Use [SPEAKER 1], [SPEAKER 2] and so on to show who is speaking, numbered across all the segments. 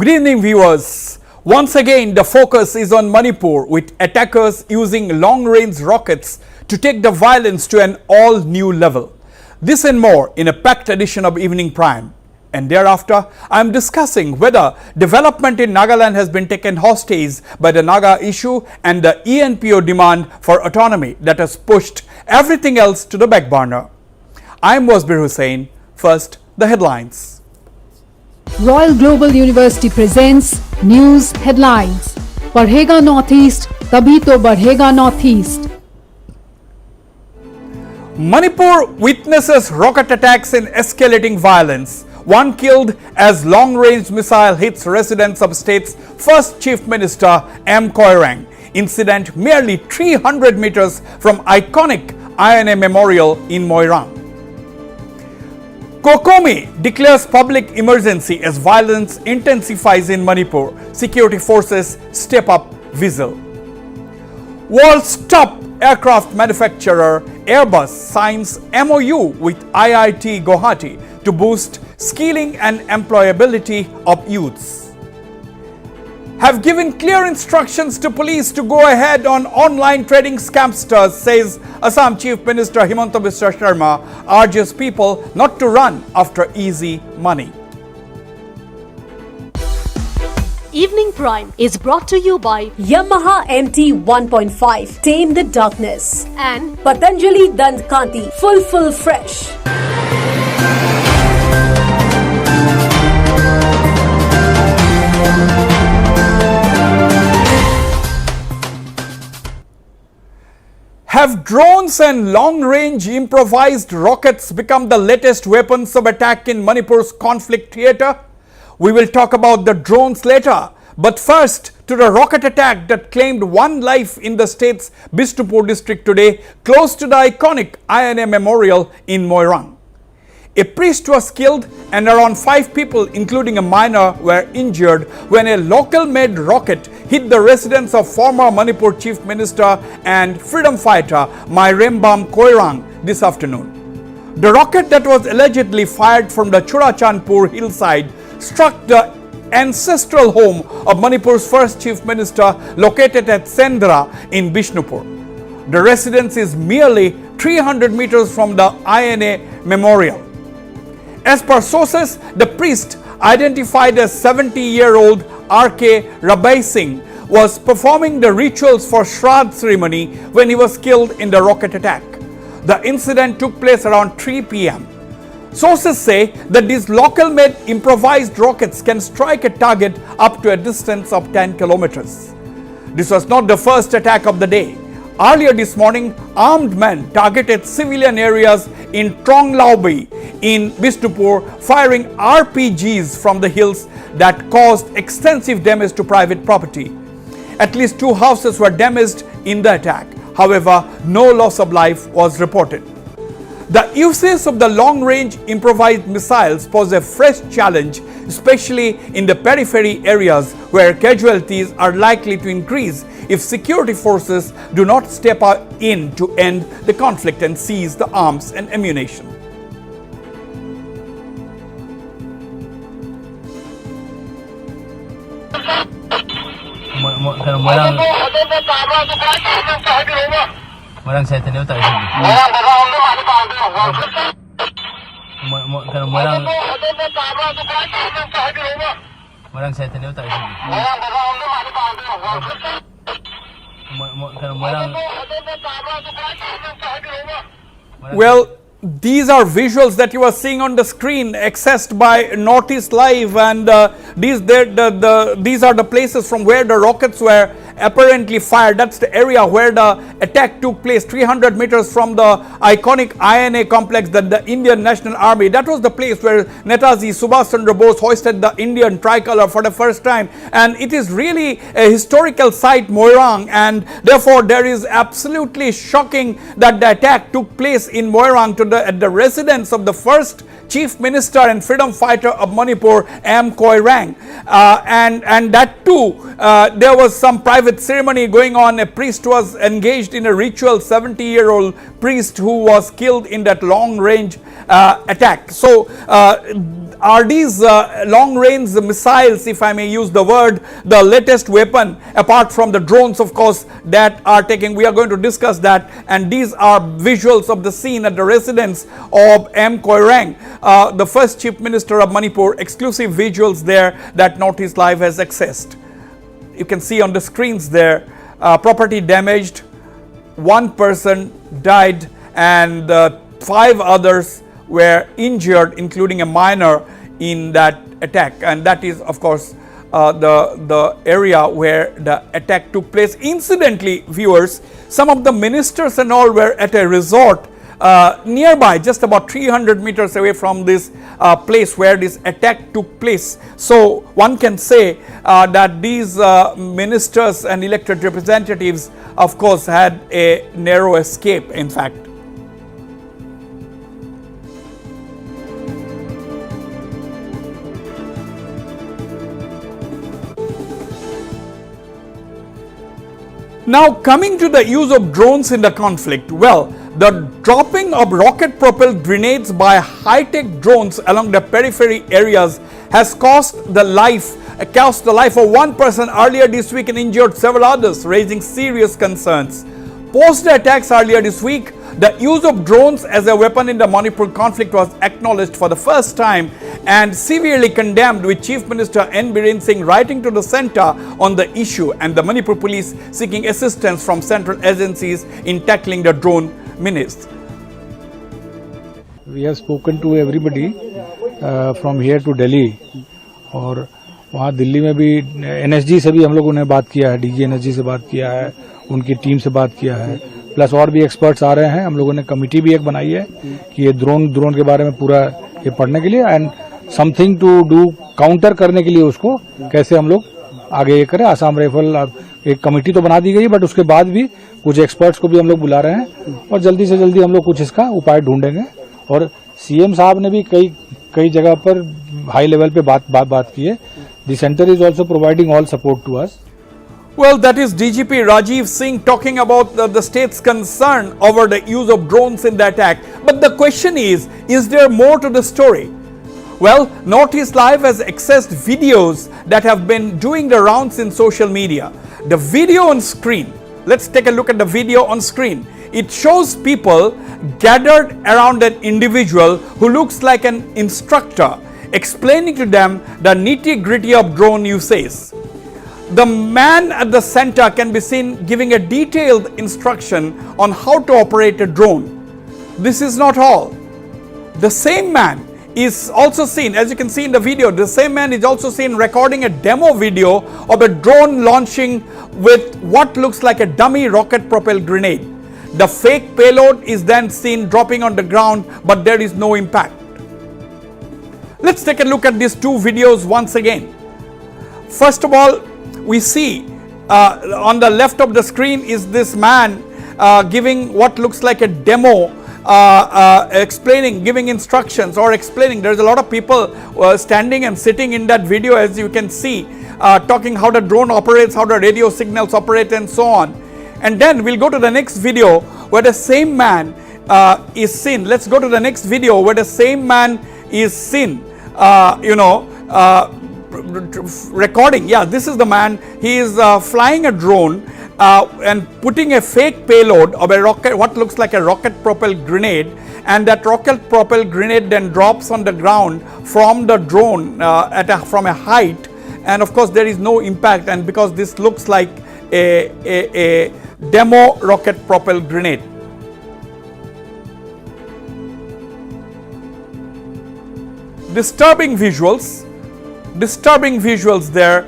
[SPEAKER 1] Good evening, viewers. Once again, the focus is on Manipur, with attackers using long-range rockets to take the violence to an all-new level. This and more in a packed edition of Evening Prime. And thereafter, I am discussing whether development in Nagaland has been taken hostage by the Naga issue and the ENPO demand for autonomy that has pushed everything else to the back burner. I am Wasbir Hussain. First, the headlines.
[SPEAKER 2] Royal Global University presents News Headlines. Padhega Northeast, tabhi to badhega Northeast.
[SPEAKER 1] Manipur witnesses rocket attacks in escalating violence. One killed as long-range missile hits residence of state's first Chief Minister M. Koirang. Incident merely 300 meters from iconic INA Memorial in Moirang. Kokomi declares public emergency as violence intensifies in Manipur. Security forces step up vigil. World's top aircraft manufacturer Airbus signs MOU with IIT Guwahati to boost skilling and employability of youths. Have given clear instructions to police to go ahead on online trading scamsters, says Assam Chief Minister Himanta Biswa Sharma, urges people not to run after easy money.
[SPEAKER 3] Evening Prime is brought to you by
[SPEAKER 4] Yamaha MT 1.5 Tame the Darkness
[SPEAKER 3] and
[SPEAKER 4] Patanjali Dant Kanti Full Fresh.
[SPEAKER 1] Have drones and long-range improvised rockets become the latest weapons of attack in Manipur's conflict theatre? We will talk about the drones later, but first to the rocket attack that claimed one life in the state's Bishnupur district today, close to the iconic INA Memorial in Moirang. A priest was killed and around 5 people, including a minor, were injured when a local-made rocket hit the residence of former Manipur Chief Minister and freedom fighter Mairembam Koirang this afternoon. The rocket that was allegedly fired from the Churachandpur hillside struck the ancestral home of Manipur's first Chief Minister, located at Sendra in Bishnupur. The residence is merely 300 meters from the INA Memorial. As per sources, the priest, identified as 70-year-old R.K. Rabai Singh, was performing the rituals for Shraddh ceremony when he was killed in the rocket attack. The incident took place around 3 p.m. Sources say that these local-made improvised rockets can strike a target up to a distance of 10 kilometers. This was not the first attack of the day. Earlier this morning, armed men targeted civilian areas in Tronglaubi in Bishnupur, firing RPGs from the hills that caused extensive damage to private property. At least 2 houses were damaged in the attack. However, no loss of life was reported. The usage of the long-range improvised missiles pose a fresh challenge, especially in the periphery areas where casualties are likely to increase if security forces do not step in to end the conflict and seize the arms and ammunition. Well, these are visuals that you are seeing on the screen, accessed by Northeast Live, and these are the places from where the rockets were apparently fired. That's the area where the attack took place, 300 meters from the iconic INA complex, that the Indian National Army. That was the place where Netaji Subhash Chandra Bose hoisted the Indian tricolor for the first time, and it is really a historical site, Moirang, and therefore there is absolutely shocking that the attack took place in Moirang at the residence of the first Chief Minister and freedom fighter of Manipur, M. Koirang. And that too, there was some private ceremony going on. A priest was engaged in a ritual, 70-year-old priest who was killed in that long-range attack. So are these long-range missiles, if I may use the word, the latest weapon, apart from the drones, of course, that are taking? We are going to discuss that, and these are visuals of the scene at the residence of M. Koirang, the first Chief Minister of Manipur. Exclusive visuals there that Northeast Live has accessed. You can see on the screens there, property damaged, one person died, and 5 others were injured, including a minor in that attack. And that is, of course, the area where the attack took place. Incidentally, viewers, some of the ministers and all were at a resort nearby, just about 300 meters away from this place where this attack took place. So one can say that these ministers and elected representatives, of course, had a narrow escape, in fact. Now, coming to the use of drones in the conflict, well, the dropping of rocket-propelled grenades by high-tech drones along the periphery areas has cost the life of one person earlier this week and injured several others, raising serious concerns. Post the attacks earlier this week, the use of drones as a weapon in the Manipur conflict was acknowledged for the first time and severely condemned, with Chief Minister N. Biren Singh writing to the centre on the issue, and the Manipur police seeking assistance from central agencies in tackling the drone menace.
[SPEAKER 5] We have spoken to everybody from here to Delhi, और वहाँ दिल्ली में भी NSG से भी हम लोगों ने बात किया है, DG NSG से बात किया है, उनकी टीम से बात किया है, प्लस और भी एक्सपर्ट्स आ रहे हैं. हम लोगों ने कमिटी भी एक बनाई है कि ये ड्रोन के बारे में पूरा ये पढ़ने के लिए and something to do counter करने के लिए उसको कैसे हम लोग आगे ये करें. आसाम राइफल एक कमेटी तो बना दी गई, बट उसके बाद भी कुछ एक्सपर्ट्स को भी हम लोग बुला रहे हैं और जल्दी से जल्दी हम लोग कुछ इसका उपाय ढूंढेंगे. और सीएम साहब ने भी कई जगह पर हाई लेवल पे बात की है. The centre is also providing all support to us.
[SPEAKER 1] Well, that is DGP Rajiv Singh talking about the state's concern over the use of drones in the attack. But the question is there more to the story? Well, Northeast Live has accessed videos that have been doing the rounds in social media. The video on screen, let's take a look at the video on screen. It shows people gathered around an individual who looks like an instructor, explaining to them the nitty-gritty of drone usage. The man at the center can be seen giving a detailed instruction on how to operate a drone. This is not all. The same man is also seen, as you can see in the video, the same man is also seen recording a demo video of a drone launching with what looks like a dummy rocket-propelled grenade. The fake payload is then seen dropping on the ground, but there is no impact. Let's take a look at these two videos once again. First of all, we see on the left of the screen is this man giving what looks like a demo, giving instructions or explaining. There's a lot of people standing and sitting in that video, as you can see, talking how the drone operates, how the radio signals operate, and so on. And then we'll go to the next video where the same man is seen. Let's go to the next video where the same man is seen, recording. Yeah, this is the man. He is flying a drone and putting a fake payload of a rocket, what looks like a rocket-propelled grenade, and that rocket-propelled grenade then drops on the ground from the drone from a height, and of course there is no impact, and because this looks like a demo rocket-propelled grenade. Disturbing visuals there.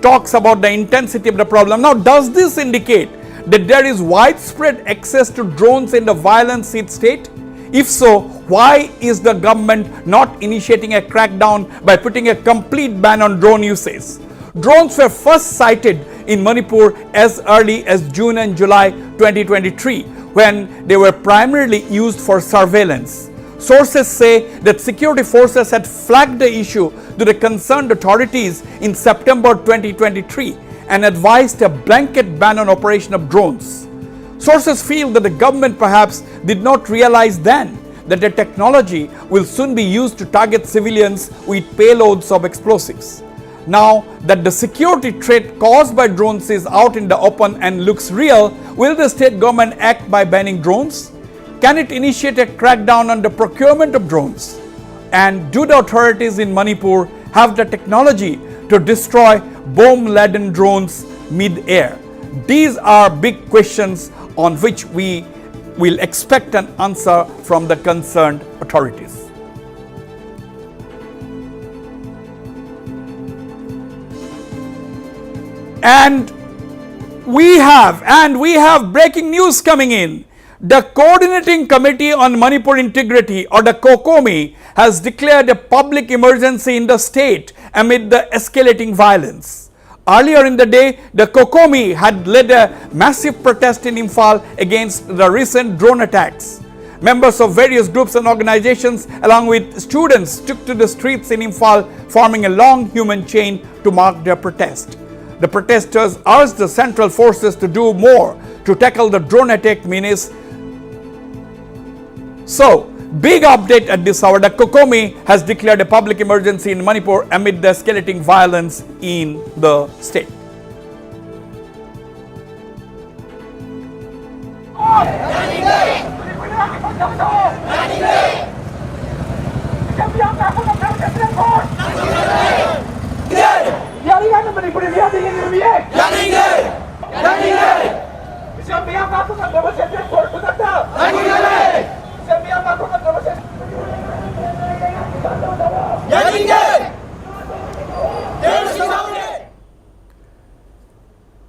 [SPEAKER 1] Talks about the intensity of the problem. Now, does this indicate that there is widespread access to drones in the violence-hit state? If so, why is the government not initiating a crackdown by putting a complete ban on drone usage? Drones were first sighted in Manipur as early as June and July 2023, when they were primarily used for surveillance. Sources say that security forces had flagged the issue to the concerned authorities in September 2023 and advised a blanket ban on operation of drones. Sources feel that the government perhaps did not realize then that the technology will soon be used to target civilians with payloads of explosives. Now that the security threat caused by drones is out in the open and looks real, will the state government act by banning drones? Can it initiate a crackdown on the procurement of drones? And do the authorities in Manipur have the technology to destroy bomb-laden drones mid-air? These are big questions on which we will expect an answer from the concerned authorities. And we have breaking news coming in. The Coordinating Committee on Manipur Integrity, or the COCOMI, has declared a public emergency in the state amid the escalating violence. Earlier in the day, the COCOMI had led a massive protest in Imphal against the recent drone attacks. Members of various groups and organizations along with students took to the streets in Imphal, forming a long human chain to mark their protest. The protesters urged the central forces to do more to tackle the drone attack menace. So, big update at this hour. The COCOMI has declared a public emergency in Manipur amid the escalating violence in the state.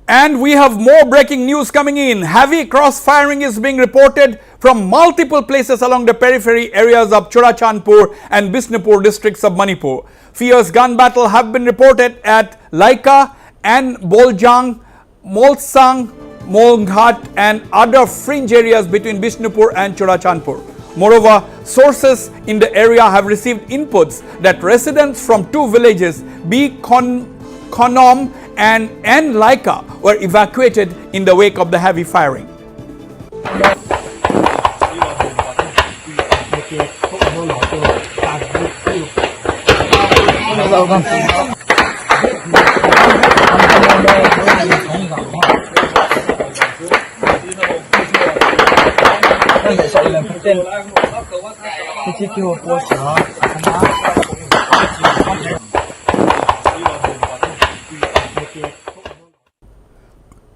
[SPEAKER 1] And we have more breaking news coming in. Heavy cross-firing is being reported from multiple places along the periphery areas of Churachandpur and Bishnupur districts of Manipur. Fierce gun battle have been reported at Laika and Boljang, Molsang, Molghat and other fringe areas between Bishnupur and Churachandpur. Moreover, sources in the area have received inputs that residents from two villages, Konom and Laika, were evacuated in the wake of the heavy firing.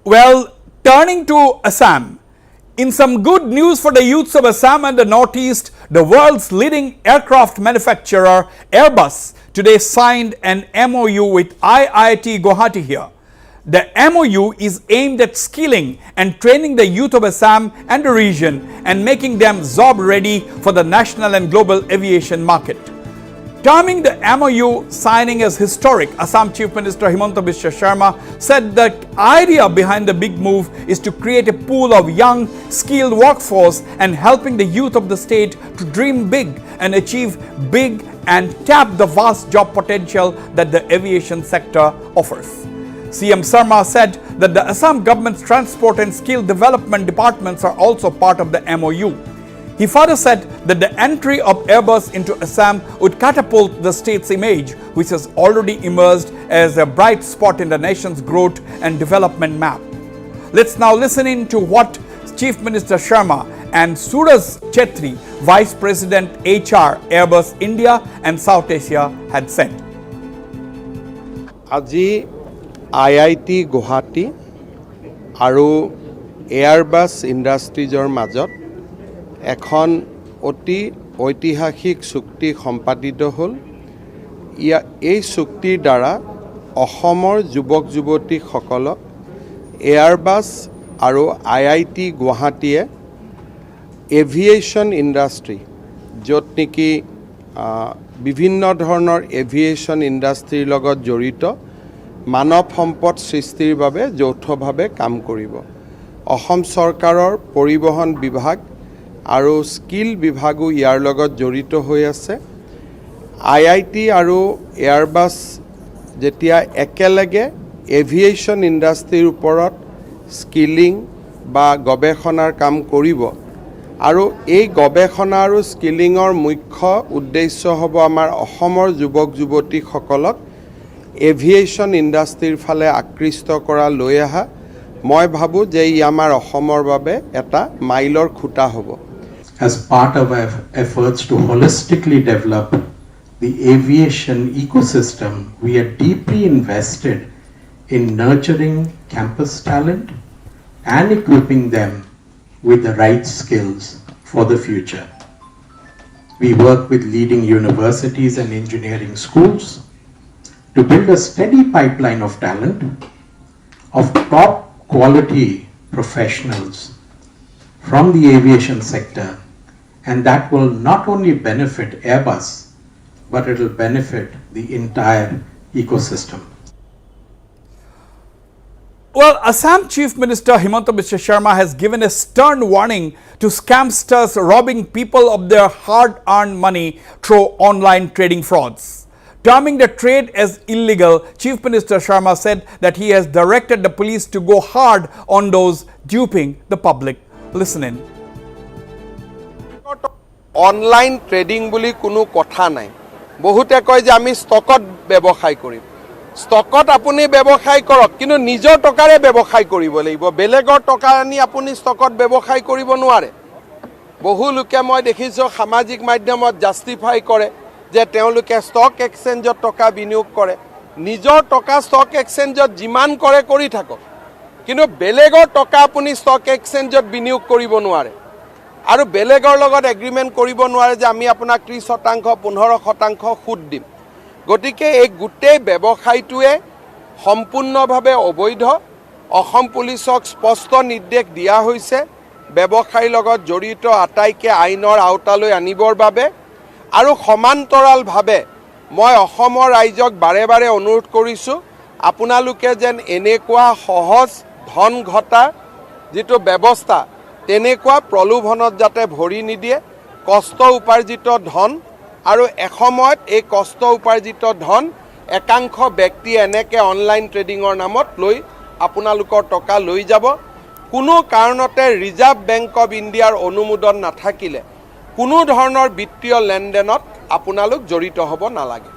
[SPEAKER 1] Well, turning to Assam, in some good news for the youths of Assam and the Northeast, the world's leading aircraft manufacturer Airbus today signed an MOU with IIT Guwahati here. The MOU is aimed at skilling and training the youth of Assam and the region and making them job ready for the national and global aviation market. Terming the MOU signing as historic, Assam Chief Minister Himanta Biswa Sharma said the idea behind the big move is to create a pool of young, skilled workforce and helping the youth of the state to dream big and achieve big and tap the vast job potential that the aviation sector offers. CM Sharma said that the Assam government's transport and skill development departments are also part of the MOU. He further said that the entry of Airbus into Assam would catapult the state's image, which has already emerged as a bright spot in the nation's growth and development map. Let's now listen in to what Chief Minister Sharma and Suraj Chetri, Vice President HR, Airbus India and South Asia, had said.
[SPEAKER 6] Aji IIT Guwahati aru Airbus Industries-or মাজত এখন অতি ঐতিহাসিক চুক্তি সম্পাদিত হল। এই চুক্তিৰ দ্বাৰা অসমৰ যুৱক যুৱতীসকলক এয়াৰবাছ আৰু আইআইটি গুৱাহাটীয়ে এভিয়েশ্যন ইণ্ডাষ্ট্ৰী য'ত নেকি বিভিন্ন ধৰণৰ এভিয়েশ্যন ইণ্ডাষ্ট্ৰীৰ লগত জড়িত মানৱ সম্পদ সৃষ্টিৰ বাবে যৌথভাৱে কাম কৰিব। অসম চৰকাৰৰ পৰিবহণ বিভাগ আৰু স্কিল বিভাগো ইয়াৰ লগত জড়িত হৈ আছে। আইআইটি আৰু এয়াৰবাছ যেতিয়া একেলগে এভিয়েশ্যন ইণ্ডাষ্ট্ৰীৰ ওপৰত স্কিলিং বা গৱেষণাৰ কাম কৰিব আৰু এই গৱেষণা আৰু স্কিলিঙৰ মুখ্য উদ্দেশ্য হ'ব আমাৰ অসমৰ যুৱক যুৱতীসকলক এভিয়েশ্যন ইণ্ডাষ্ট্ৰীৰ ফালে আকৃষ্ট কৰা লৈ আহা মই ভাবোঁ যে ই আমাৰ অসমৰ বাবে এটা মাইলৰ খুঁটা হ'ব।
[SPEAKER 7] As part of our efforts to holistically develop the aviation ecosystem, we are deeply invested in nurturing campus talent and equipping them with the right skills for the future. We work with leading universities and engineering schools to build a steady pipeline of talent, of top quality professionals from the aviation sector, and that will not only benefit Airbus, but it will benefit the entire ecosystem.
[SPEAKER 1] Well, Assam Chief Minister Himanta Biswa Sharma has given a stern warning to scamsters robbing people of their hard-earned money through online trading frauds. Terming the trade as illegal, Chief Minister Sharma said that he has directed the police to go hard on those duping the public. Listen in.
[SPEAKER 6] Online trading বুলি কোনো কথা নাই। বহুতে কয় যে আমি ষ্টকত ব্যৱসায় কৰিম। ষ্টকত আপুনি ব্যৱসায় কৰক, কিন্তু নিজৰ টকাৰে ব্যৱসায় কৰিব লাগিব। বেলেগৰ টকা আনি আপুনি ষ্টকত ব্যৱসায় কৰিব নোৱাৰে। বহু লোকে মই দেখিছোঁ সামাজিক মাধ্যমত জাষ্টিফাই কৰে যে তেওঁলোকে ষ্টক এক্সচেঞ্জত টকা বিনিয়োগ কৰে। নিজৰ টকা ষ্টক এক্সচেঞ্জত যিমান কৰে কৰি থাকক, কিন্তু বেলেগৰ টকা আপুনি ষ্টক এক্সচেঞ্জত বিনিয়োগ কৰিব নোৱাৰে। আৰু বেলেগৰ লগত এগ্ৰিমেণ্ট কৰিব নোৱাৰে যে আমি আপোনাক 30% 15% সুদ দিম। গতিকে এই গোটেই ব্যৱসায়টোৱে সম্পূৰ্ণভাৱে অবৈধ। অসম পুলিচক স্পষ্ট নিৰ্দেশ দিয়া হৈছে ব্যৱসায়ৰ লগত জড়িত আটাইকে আইনৰ আওতালৈ আনিবৰ বাবে। আৰু সমান্তৰালভাৱে মই অসমৰ ৰাইজক বাৰে বাৰে অনুৰোধ কৰিছোঁ, আপোনালোকে যেন এনেকুৱা সহজ ধন ঘটা যিটো ব্যৱস্থা তেনেকুৱা প্ৰলোভনত যাতে ভৰি নিদিয়ে। কষ্ট উপাৰ্জিত ধন আৰু এসময়ত এই কষ্ট উপাৰ্জিত ধন একাংশ ব্যক্তি এনেকৈ অনলাইন ট্ৰেডিঙৰ নামত লৈ আপোনালোকৰ টকা লৈ যাব। কোনো কাৰণতে ৰিজাৰ্ভ বেংক অৱ ইণ্ডিয়াৰ অনুমোদন নাথাকিলে কোনো ধৰণৰ বিত্তীয় লেনদেনত আপোনালোক জড়িত হ'ব নালাগে।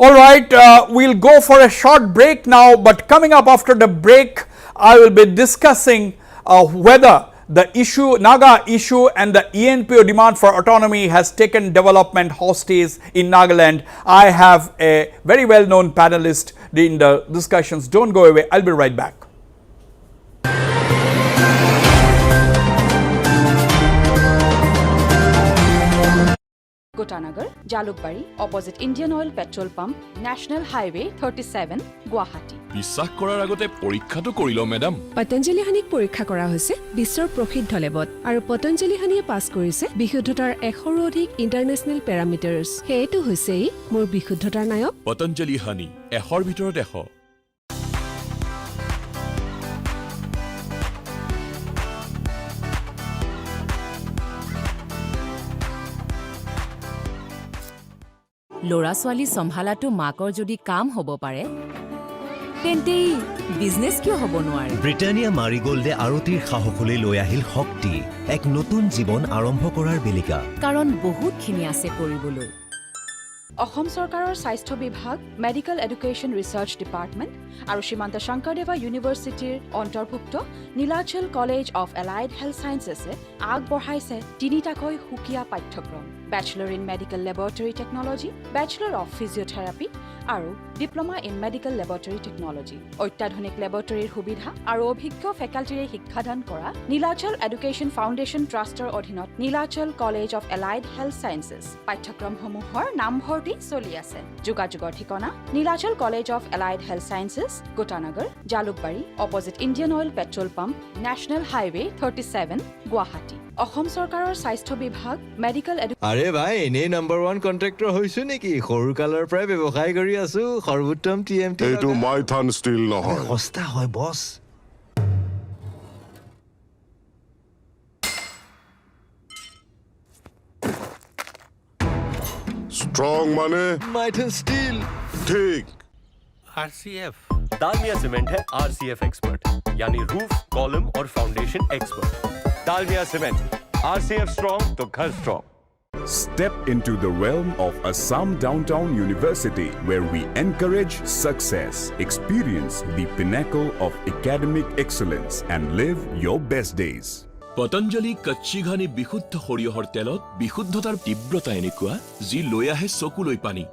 [SPEAKER 1] All right, we'll go for a short break now, but coming up after the break, I will be discussing whether the Naga issue and the ENPO demand for autonomy has taken development hostage in Nagaland. I have a very well-known panelist in the discussions. Don't go away. I'll be right back.
[SPEAKER 8] Gotanagar, Jalukbari, opposite Indian Oil Petrol Pump, National Highway 37, Guwahati.
[SPEAKER 9] বিশ্বাস কৰাৰ আগতে পৰীক্ষাটো কৰি লওঁ madam.
[SPEAKER 10] Patanjali হানিক পৰীক্ষা কৰা হৈছে বিশ্বৰ প্ৰসিদ্ধ লেবত আৰু পতঞ্জলি হানিয়ে পাছ কৰিছে বিশুদ্ধতাৰ 100ৰো অধিক ইণ্টাৰনেশ্যনেল পেৰামিটাৰ্ছ। সেইটো হৈছে মোৰ বিশুদ্ধতাৰ নায়ক
[SPEAKER 9] পতঞ্জলি হানি 100ৰ ভিতৰত 100।
[SPEAKER 11] ল'ৰা ছোৱালী চম্ভালাটো মাকৰ যদি কাম হ'ব পাৰে তেন্তে বিজনেছ কিয় হ'ব নোৱাৰে?
[SPEAKER 12] ব্ৰিটানিয়া মাৰিগোল্ডে আৰতিৰ সাহসলৈ লৈ আহিল শক্তি, এক নতুন জীৱন আৰম্ভ কৰাৰ বেলিকা।
[SPEAKER 11] কাৰণ বহুতখিনি আছে কৰিবলৈ।
[SPEAKER 8] অসম চৰকাৰৰ স্বাস্থ্য বিভাগ, মেডিকেল এডুকেশ্যন ৰিচাৰ্চ ডিপাৰ্টমেণ্ট আৰু শ্ৰীমন্ত শংকৰদেৱা ইউনিভাৰ্চিটিৰ অন্তৰ্ভুক্ত Nilachal college of allied health ছায়েন্সেছে আগবঢ়াইছে 3টাকৈ সুকীয়া পাঠ্যক্ৰম: bachelor in medical laboratory technology, bachelor of physiotherapy আৰু diploma in medical laboratory technology. অত্যাধুনিক লেবৰেটৰীৰ সুবিধা আৰু অভিজ্ঞ ফেকাল্টিৰে শিক্ষাদান কৰা নীলাচল এডুকেশ্যন ফাউণ্ডেশ্যন ট্ৰাষ্টৰ অধীনত Nilachal college of allied health sciences পাঠ্যক্ৰমসমূহৰ নামভৰ্তি চলি আছে। যোগাযোগৰ ঠিকনা Nilachal college of allied health sciences, Gotanagar, Jalukbari, opposite Indian oil petrol pump, national highway 37, Guwahati. Assam চৰকাৰৰ স্বাস্থ্য বিভাগ, মেডিকেল
[SPEAKER 13] আৰে ভাই, এনেই নাম্বাৰ 1 কন্ট্ৰেক্টৰ হৈছো নেকি? সৰুকালৰ পৰাই ব্যৱসায় কৰি আছো। সৰ্বোত্তম TMT।
[SPEAKER 14] এইটো মাইথান ষ্টিল নহয়,
[SPEAKER 12] সস্তা হয় বছ।
[SPEAKER 14] স্ট্রং মানে
[SPEAKER 13] মাইথান স্টিল।
[SPEAKER 14] ঠিক।
[SPEAKER 15] RCF दालमिया सीमेंट है RCF एक्सपर्ट, यानी रूफ, कॉलम और foundation expert.
[SPEAKER 13] Dalmia Cement. RCF strong to Ghar strong.
[SPEAKER 9] Step into the realm of Assam Downtown University, where we encourage success, experience the pinnacle of academic excellence, and live your best days. Patanjali কচ্চি ঘানি বিশুদ্ধ সৰিয়হৰ তেলত বিশুদ্ধতাৰ তীব্ৰতা এনেকুৱা যি লৈ আহে চকুলৈ পানী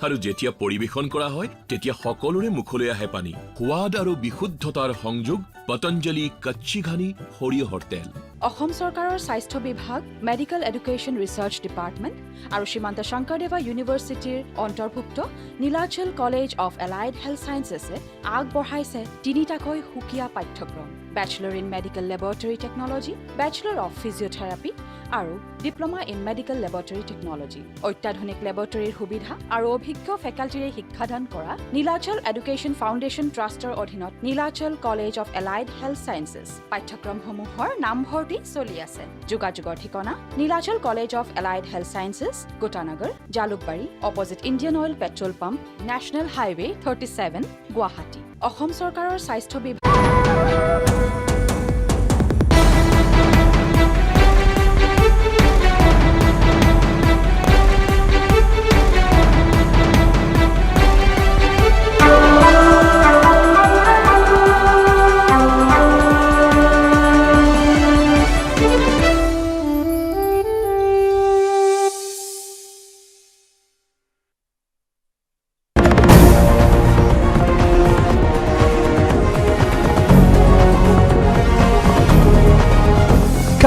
[SPEAKER 9] আৰু যেতিয়া পৰিবেশন কৰা হয় তেতিয়া সকলোৰে মুখলৈ আহে পানী সোৱাদ আৰু বিশুদ্ধতাৰ সংযোগ পতঞ্জলি কচ্চি ঘানি সৰিয়হৰ তেল
[SPEAKER 8] অসম চৰকাৰৰ স্বাস্থ্য বিভাগ মেডিকেল এডুকেশ্যন ৰিচাৰ্চ ডিপাৰ্টমেণ্ট আৰু শ্ৰীমন্ত শংকৰদেৱা ইউনিভাৰ্চিটিৰ অন্তৰ্ভুক্ত Nilachal college of allied health ছায়েন্সেছে আগবঢ়াইছে তিনিটাকৈ সুকীয়া পাঠ্যক্ৰম Bachelor in Medical Laboratory Technology, Bachelor of Physiotherapy, আৰু Diploma in Medical Laboratory Technology. অত্যাধুনিক লেবৰেটৰীৰ সুবিধা আৰু অভিজ্ঞ ফেকাল্টিৰে শিক্ষাদান কৰা নীলাচল এডুকেশ্যন ফাউণ্ডেশ্যন ট্ৰাষ্টৰ অধীনত Nilachal college of allied health sciences পাঠ্যক্ৰমসমূহৰ নামভৰ্তি চলি আছে যোগাযোগৰ ঠিকনা Nilachal college of allied health sciences Gotanagar Jalukbari opposite Indian oil petrol pump national highway 37 Guwahati Assam চৰকাৰৰ স্বাস্থ্য বিভাগ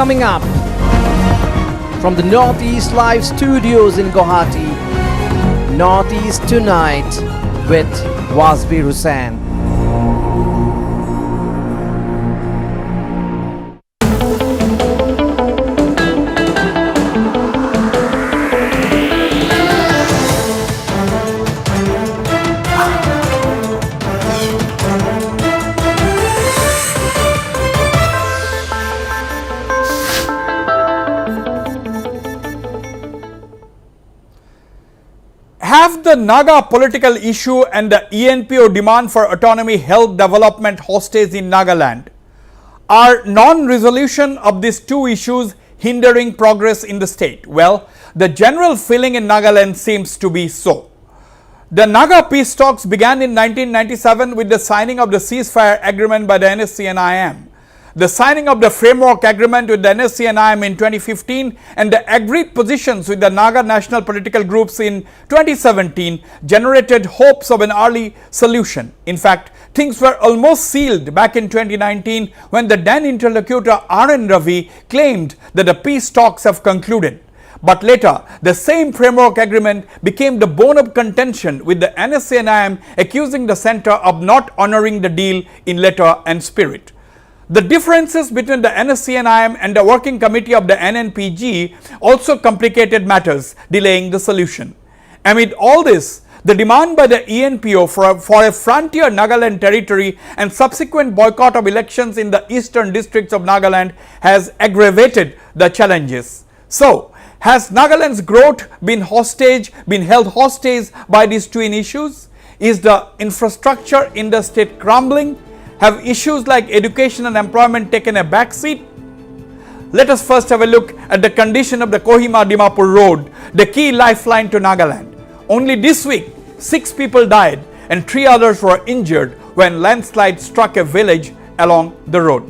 [SPEAKER 16] Coming up from the Northeast Live Studios in Guwahati, Northeast Tonight with Wasbir Hussain.
[SPEAKER 1] Have the Naga political issue and the ENPO demand for autonomy held development hostage in Nagaland? Are non-resolution of these two issues hindering progress in the state? Well, the general feeling in Nagaland seems to be so. The Naga peace talks began in 1997 with the signing of the ceasefire agreement by the NSC and IM. The signing of the framework agreement with the NSC and IM in 2015 and the agreed positions with the Naga national political groups in 2017 generated hopes of an early solution. In fact, things were almost sealed back in 2019 when the then interlocutor RN Ravi claimed that the peace talks have concluded. But later, the same framework agreement became the bone of contention with the NSC and IM accusing the center of not honoring the deal in letter and spirit. The differences between the NSC and IM and the working committee of the NNPG also complicated matters, delaying the solution. Amid all this, the demand by the ENPO for a frontier Nagaland territory and subsequent boycott of elections in the eastern districts of Nagaland has aggravated the challenges. So, has Nagaland's growth been held hostage by these twin issues? Is the infrastructure in the state crumbling? Have issues like education and employment taken a backseat? Let us first have a look at the condition of the Kohima-Dimapur road, the key lifeline to Nagaland. Only this week, 6 people died and 3 others were injured when landslide struck a village along the road.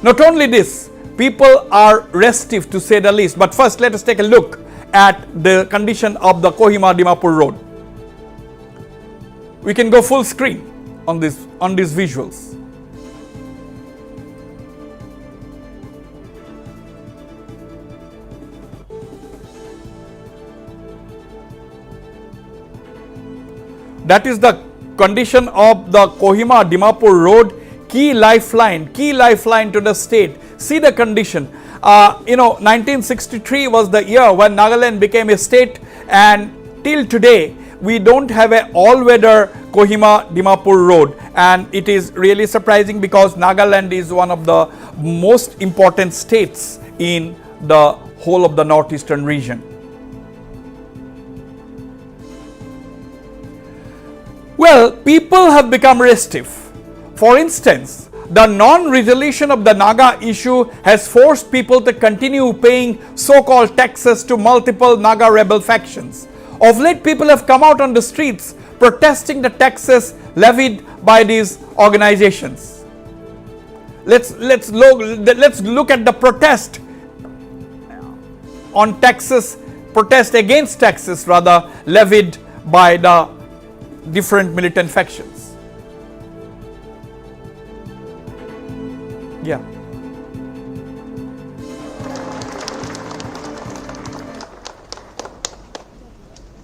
[SPEAKER 1] Not only this, people are restive to say the least. But first, let us take a look at the condition of the Kohima-Dimapur road. We can go full screen on these visuals. That is the condition of the Kohima-Dimapur road, key lifeline to the state. See the condition. 1963 was the year when Nagaland became a state, and till today we don't have a all-weather Kohima-Dimapur road, and it is really surprising because Nagaland is one of the most important states in the whole of the northeastern region. Well, people have become restive. For instance, the non-resolution of the Naga issue has forced people to continue paying so-called taxes to multiple Naga rebel factions. Of late, people have come out on the streets protesting the taxes levied by these organizations. Let's look at the protest on taxes, protest against taxes rather, levied by the different militant factions. Yeah.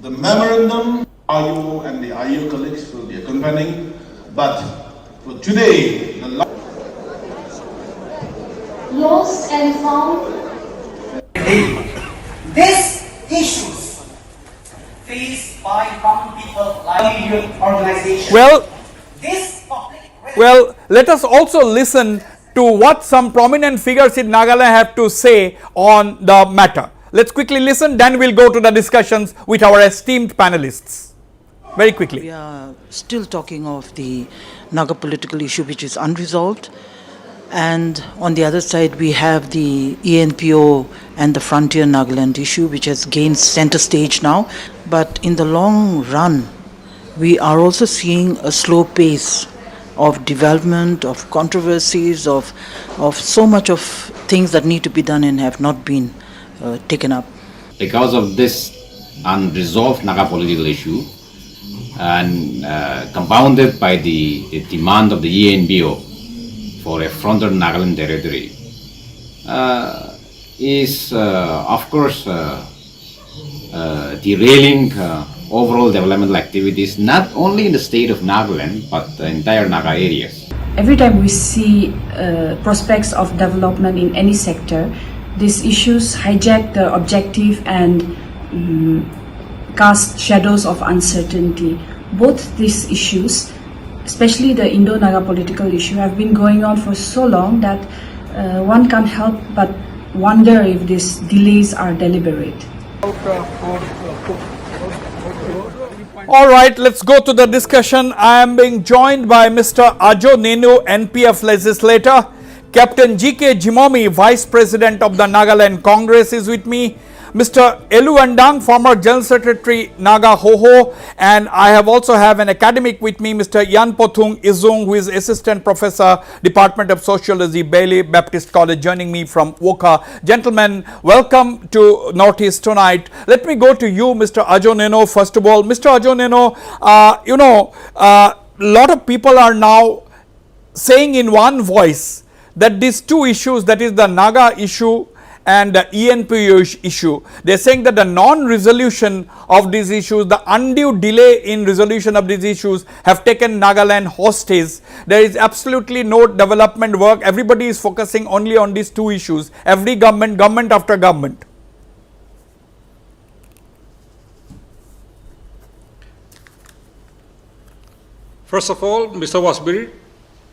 [SPEAKER 17] The memorandum, IU and the IU colleagues will be accompanying, but for today, the
[SPEAKER 18] lost and found. These issues faced by common people like organizations.
[SPEAKER 1] Well, let us also listen to what some prominent figures in Nagaland have to say on the matter. Let's quickly listen, then we'll go to the discussions with our esteemed panelists. Very quickly.
[SPEAKER 19] We are still talking of the Naga political issue which is unresolved. And on the other side, we have the ENPO and the Frontier Nagaland issue, which has gained center stage now. But in the long run, we are also seeing a slow pace of development, of controversies, of so much of things that need to be done and have not been taken up.
[SPEAKER 20] Because of this unresolved Naga political issue, and compounded by the demand of the ENPO for a frontier Nagaland territory, is of course derailing overall developmental activities not only in the state of Nagaland but the entire Naga areas.
[SPEAKER 21] Every time we see prospects of development in any sector, these issues hijack the objective and cast shadows of uncertainty. Both these issues, especially the Indo-Naga political issue, have been going on for so long that one can't help but wonder if these delays are deliberate.
[SPEAKER 1] All right, let's go to the discussion. I am being joined by Mr. Ajo Nenu, NPF legislator. Captain G.K. Jimomi, Vice President of the Nagaland Congress, is with me. Mr. Elu Andang, former General Secretary, Naga Hoho, and I also have an academic with me, Mr. Yan Pothung Izung, who is Assistant Professor, Department of Sociology, Bailey Baptist College, joining me from Woka. Gentlemen, welcome to Northeast Tonight. Let me go to you, Mr. Ajo Neno, first of all. Mr. Ajo Neno, a lot of people are now saying in one voice that these two issues, that is the Naga issue and the ENPO issue, they are saying that the non-resolution of these issues, the undue delay in resolution of these issues have taken Nagaland hostage. There is absolutely no development work. Everybody is focusing only on these two issues. Every government after government.
[SPEAKER 22] First of all, Mr. Wasbir,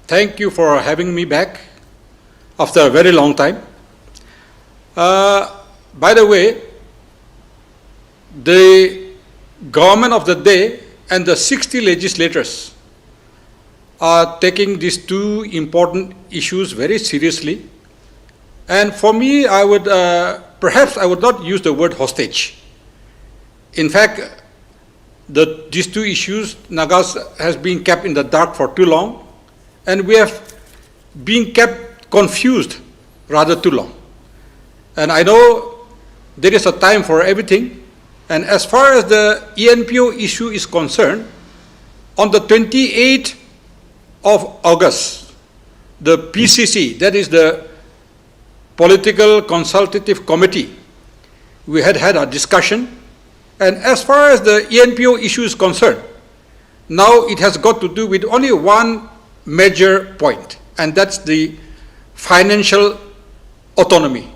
[SPEAKER 22] thank you for having me back after a very long time. By the way, the government of the day and the 60 legislators are taking these two important issues very seriously. And for me, I would perhaps I would not use the word hostage. In fact, these two issues, Nagas has been kept in the dark for too long, and we have been kept confused rather too long. And I know there is a time for everything. And as far as the ENPO issue is concerned, on the 28th of August, the PCC, that is the Political Consultative Committee, we had a discussion. And as far as the ENPO issue is concerned, now it has got to do with only one major point, and that's the financial autonomy.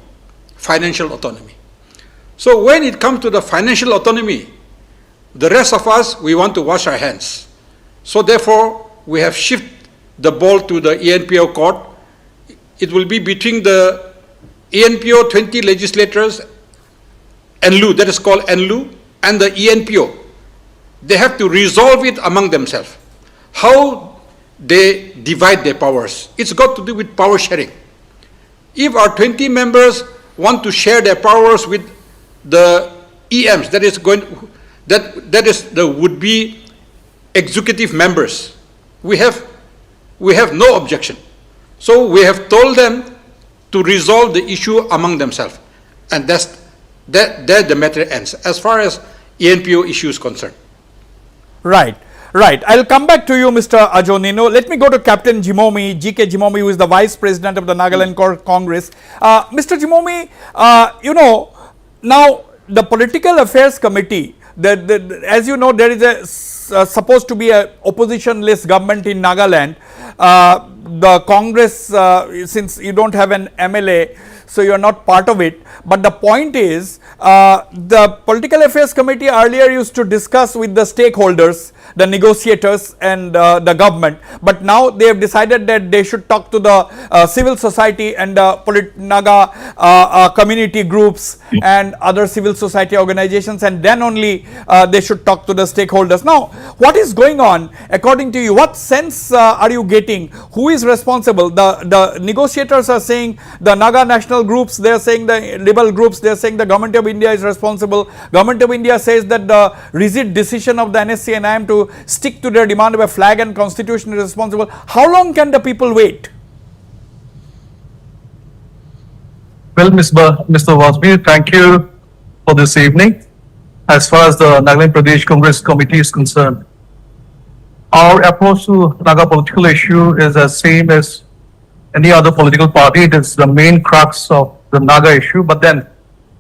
[SPEAKER 22] Financial autonomy. So when it comes to the financial autonomy, the rest of us, we want to wash our hands. So therefore, we have shifted the ball to the ENPO court. It will be between the ENPO 20 legislators, NLU, that is called NLU, and the ENPO. They have to resolve it among themselves. How they divide their powers. It's got to do with power sharing. If our 20 members want to share their powers with the EMs, that is the would-be executive members, we have no objection. So we have told them to resolve the issue among themselves, and there the matter ends as far as ENPO issue is concerned.
[SPEAKER 1] Right. I'll come back to you, Mr. Ajonino. Let me go to Captain Jimomi, GK Jimomi, who is the Vice President of the Nagaland Congress. Mr. Jimomi, now the Political Affairs Committee, as you know, there is supposed to be an opposition-less government in Nagaland. The Congress, since you don't have an MLA, so you are not part of it. But the point is, the Political Affairs Committee earlier used to discuss with the stakeholders, the negotiators and the government. But now they have decided that they should talk to the civil society and Naga community groups and other civil society organizations, and then only they should talk to the stakeholders. Now, what is going on according to you? What sense are you getting? Who is responsible? The negotiators are saying the Naga national groups, they are saying the liberal groups, they are saying the government of India is responsible. Government of India says that the rigid decision of the NSC and IM to stick to their demand of a flag and constitution is responsible. How long can the people wait?
[SPEAKER 2] Well, Mr. Wasbir, thank you for this evening. As far as the Nagaland Pradesh Congress Committee is concerned, our approach to Naga political issue is the same as any other political party. It is the main crux of the Naga issue. But then,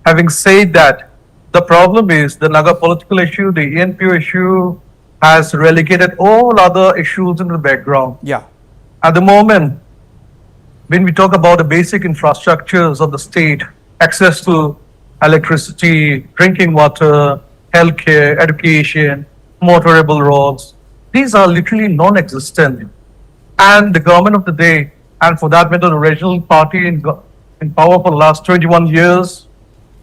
[SPEAKER 2] having said that, the problem is the Naga political issue, the ENPO issue, has relegated all other issues into the background.
[SPEAKER 1] Yeah.
[SPEAKER 2] At the moment, when we talk about the basic infrastructures of the state, access to electricity, drinking water, healthcare, education, motorable roads, these are literally non-existent. And the government of the day, and for that matter, the regional party in power for the last 21 years,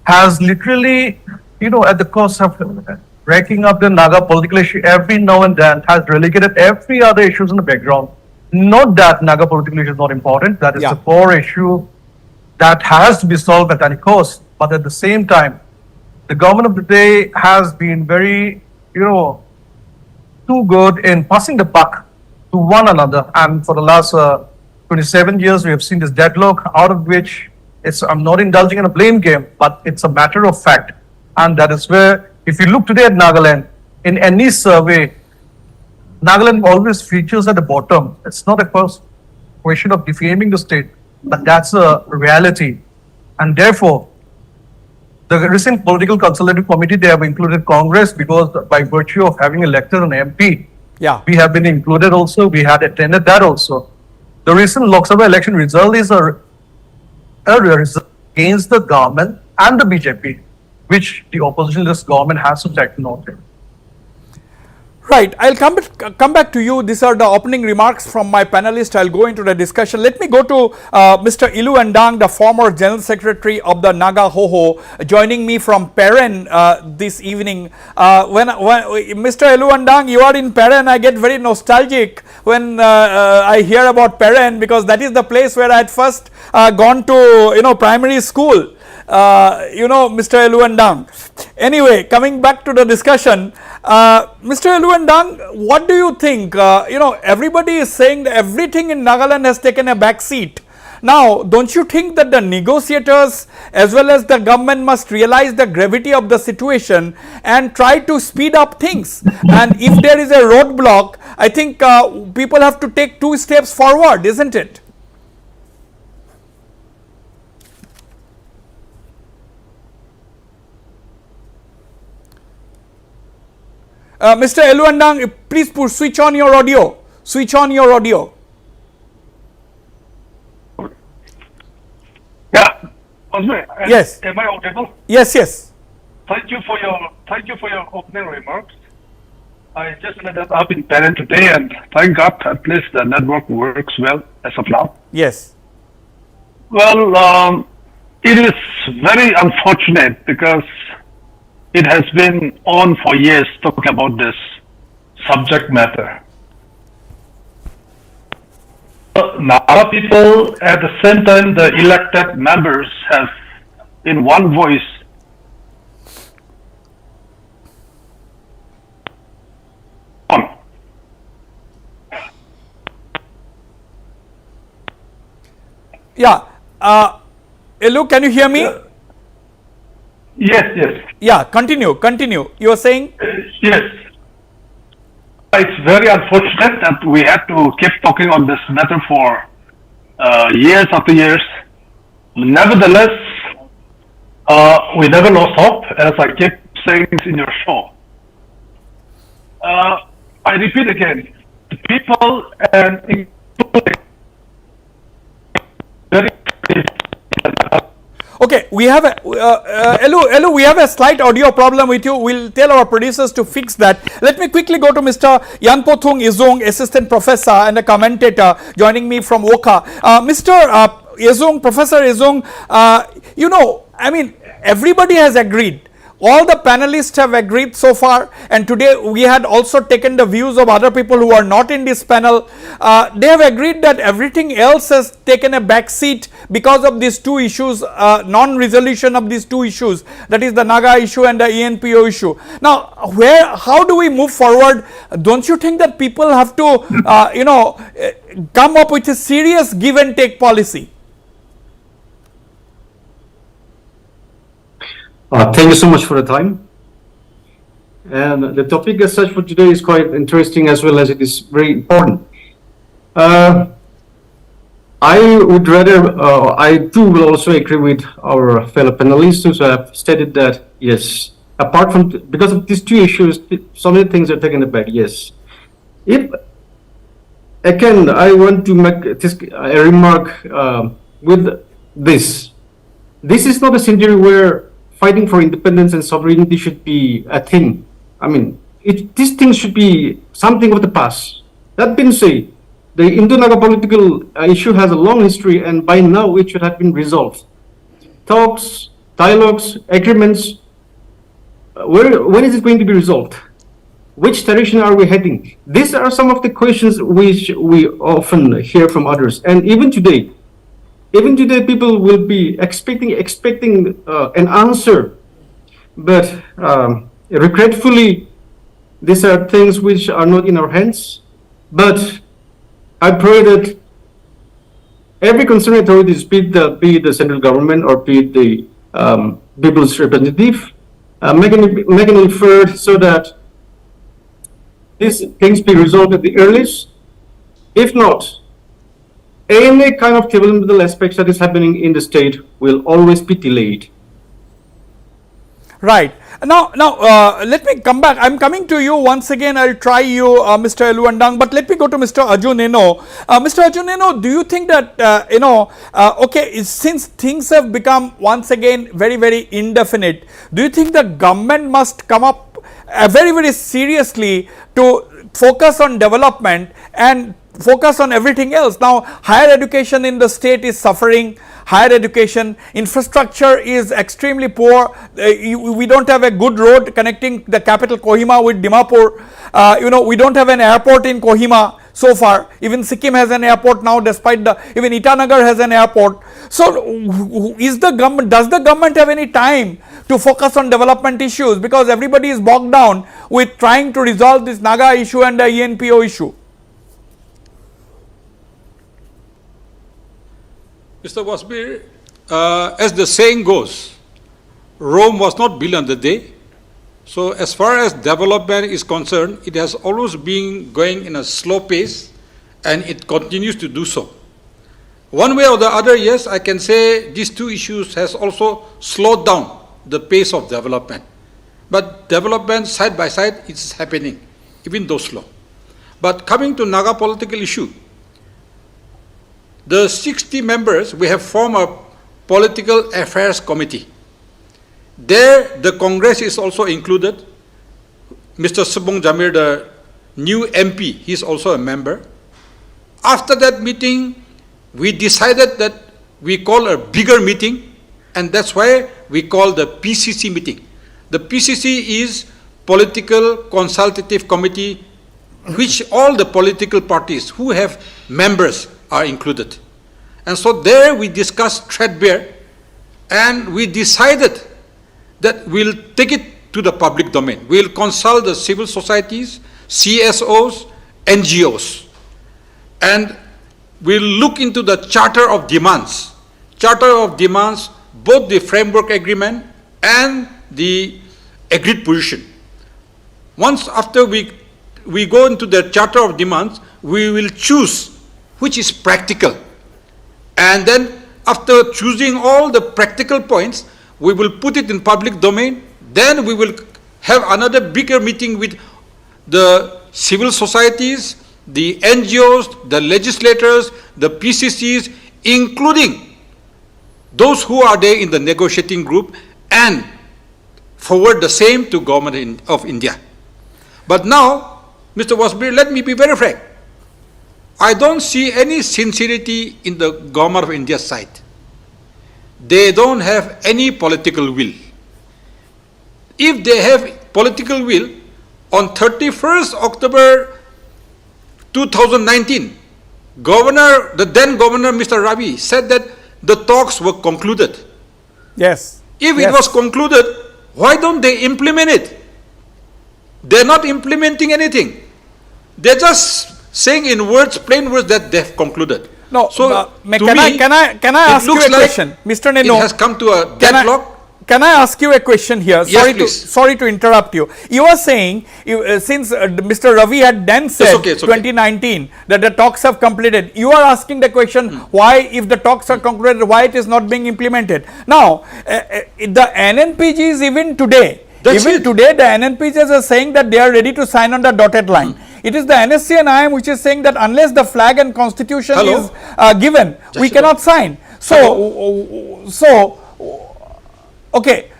[SPEAKER 2] has literally, at the cost of racking up the Naga political issue every now and then, has relegated every other issues in the background. Not that Naga political issue is not important, that is the core issue that has to be solved at any cost. But at the same time, the government of the day has been very, too good in passing the buck to one another. And for the last 27 years, we have seen this deadlock, out of which I'm not indulging in a blame game, but it's a matter of fact. And that is where, if you look today at Nagaland, in any survey, Nagaland always features at the bottom. It's not a question of defaming the state, but that's a reality. And therefore, the recent political consultative committee, they have included Congress because by virtue of having elected an MP, we have been included also. We had attended that also. The recent Lok Sabha election result is a result against the government and the BJP, which the oppositionless government has to take note of.
[SPEAKER 1] Right. I'll come back to you. These are the opening remarks from my panelists. I'll go into the discussion. Let me go to Mr. Ilu Endang, the former General Secretary of the Naga Hoho, joining me from Peren this evening. When Mr. Ilu Endang, you are in Peren, I get very nostalgic when I hear about Peren, because that is the place where I had first gone to, primary school. Mr. Ilu Endang. Anyway, coming back to the discussion, Mr. Ilu Endang, what do you think? Everybody is saying that everything in Nagaland has taken a back seat. Now, don't you think that the negotiators as well as the government must realize the gravity of the situation and try to speed up things? And if there is a roadblock, I think people have to take 2 steps forward, isn't it? Mr. Ilu Endang, please switch on your audio. Switch on your audio.
[SPEAKER 2] Yeah.
[SPEAKER 1] Yes.
[SPEAKER 2] Am I audible?
[SPEAKER 1] Yes.
[SPEAKER 2] Thank you for your opening remarks. I just ended up in Peren today, and thank God at least the network works well as of now.
[SPEAKER 1] Yes.
[SPEAKER 2] Well, it is very unfortunate because it has been on for years talking about this subject matter. Naga people, at the same time, the elected members have, in one voice,
[SPEAKER 1] Yeah. Elu, can you hear me?
[SPEAKER 2] Yes.
[SPEAKER 1] Yeah, continue. You are saying?
[SPEAKER 2] Yes. It's very unfortunate that we had to keep talking on this matter for years after years. Nevertheless, we never lost hope, as I keep saying in your show. I repeat again, the people and
[SPEAKER 1] Okay, we have a Elu, we have a slight audio problem with you. We'll tell our producers to fix that. Let me quickly go to Mr. Yanpothung Izung, assistant professor and a commentator, joining me from Woka. Mr. Izung, Professor Izung, everybody has agreed. All the panelists have agreed so far, and today we had also taken the views of other people who are not in this panel. They have agreed that everything else has taken a back seat because of these two issues, non-resolution of these two issues, that is the Naga issue and the ENPO issue. Now, how do we move forward? Don't you think that people have to, come up with a serious give and take policy?
[SPEAKER 2] Thank you so much for the time. And the topic as such for today is quite interesting, as well as it is very important. I would rather, I too will also agree with our fellow panelists who have stated that, yes, apart from, because of these two issues, so many things are taken aback, yes. If, again, I want to make a remark with this. This is not a century where fighting for independence and sovereignty should be a thing. I mean, these things should be something of the past. That being said, the Indo-Naga political issue has a long history, and by now it should have been resolved. Talks, dialogues, agreements, when is it going to be resolved? Which direction are we heading? These are some of the questions which we often hear from others. And even today, people will be expecting an answer, but regretfully, these are things which are not in our hands. But I pray that every concerned authorities, be it the central government or be it the people's representative, make an effort so that these things be resolved at the earliest. If not, any kind of developmental aspects that is happening in the state will always be delayed.
[SPEAKER 1] Right. Now, let me come back. I'm coming to you once again. I'll try you, Mr. Eluandang, but let me go to Mr. Arjun Eno. Mr. Arjun Eno, do you think that, okay, since things have become once again very, very indefinite, do you think the government must come up very, very seriously to focus on development and focus on everything else? Now, higher education in the state is suffering. Higher education infrastructure is extremely poor. We don't have a good road connecting the capital Kohima with Dimapur. We don't have an airport in Kohima so far. Even Sikkim has an airport now, despite even Itanagar has an airport. So, does the government have any time to focus on development issues? Because everybody is bogged down with trying to resolve this Naga issue and the ENPO issue.
[SPEAKER 22] Mr. Wasbir, as the saying goes, Rome was not built on the day. So as far as development is concerned, it has always been going in a slow pace, and it continues to do so. One way or the other, yes, I can say these two issues has also slowed down the pace of development. But development side by side is happening, even though slow. But coming to Naga political issue, the 60 members, we have formed a political affairs committee. There, the Congress is also included. Mr. Subong Jamir, the new MP, he is also a member. After that meeting, we decided that we call a bigger meeting, and that's why we call the PCC meeting. The PCC is Political Consultative Committee, which all the political parties who have members are included. And so there we discussed threadbare, and we decided that we'll take it to the public domain. We'll consult the civil societies, CSOs, NGOs, and we'll look into the Charter of Demands. Charter of Demands, both the framework agreement and the agreed position. Once after we go into the Charter of Demands, we will choose which is practical. And then after choosing all the practical points, we will put it in public domain. Then we will have another bigger meeting with the civil societies, the NGOs, the legislators, the PCCs, including those who are there in the negotiating group, and forward the same to Government of India. But now, Mr. Wasbir, let me be very frank. I don't see any sincerity in the Government of India's side. They don't have any political will. If they have political will, on 31st October 2019, the then Governor, Mr. Ravi, said that the talks were concluded.
[SPEAKER 1] Yes.
[SPEAKER 22] If it was concluded, why don't they implement it? They're not implementing anything. They're just saying in words, plain words, that they've concluded.
[SPEAKER 1] No,
[SPEAKER 22] so
[SPEAKER 1] can I ask you a question, Mr. Neno?
[SPEAKER 22] It has come to a deadlock.
[SPEAKER 1] Can I ask you a question here?
[SPEAKER 22] Yes,
[SPEAKER 1] sorry to interrupt you. You are saying, since Mr. Ravi had then said 2019 that the talks have completed, you are asking the question why, if the talks are concluded, why it is not being implemented. Now, the NNPGs even today, the NNPGs are saying that they are ready to sign on the dotted line. It is the NSC and IM which is saying that unless the flag and constitution is given, we cannot sign. Okay.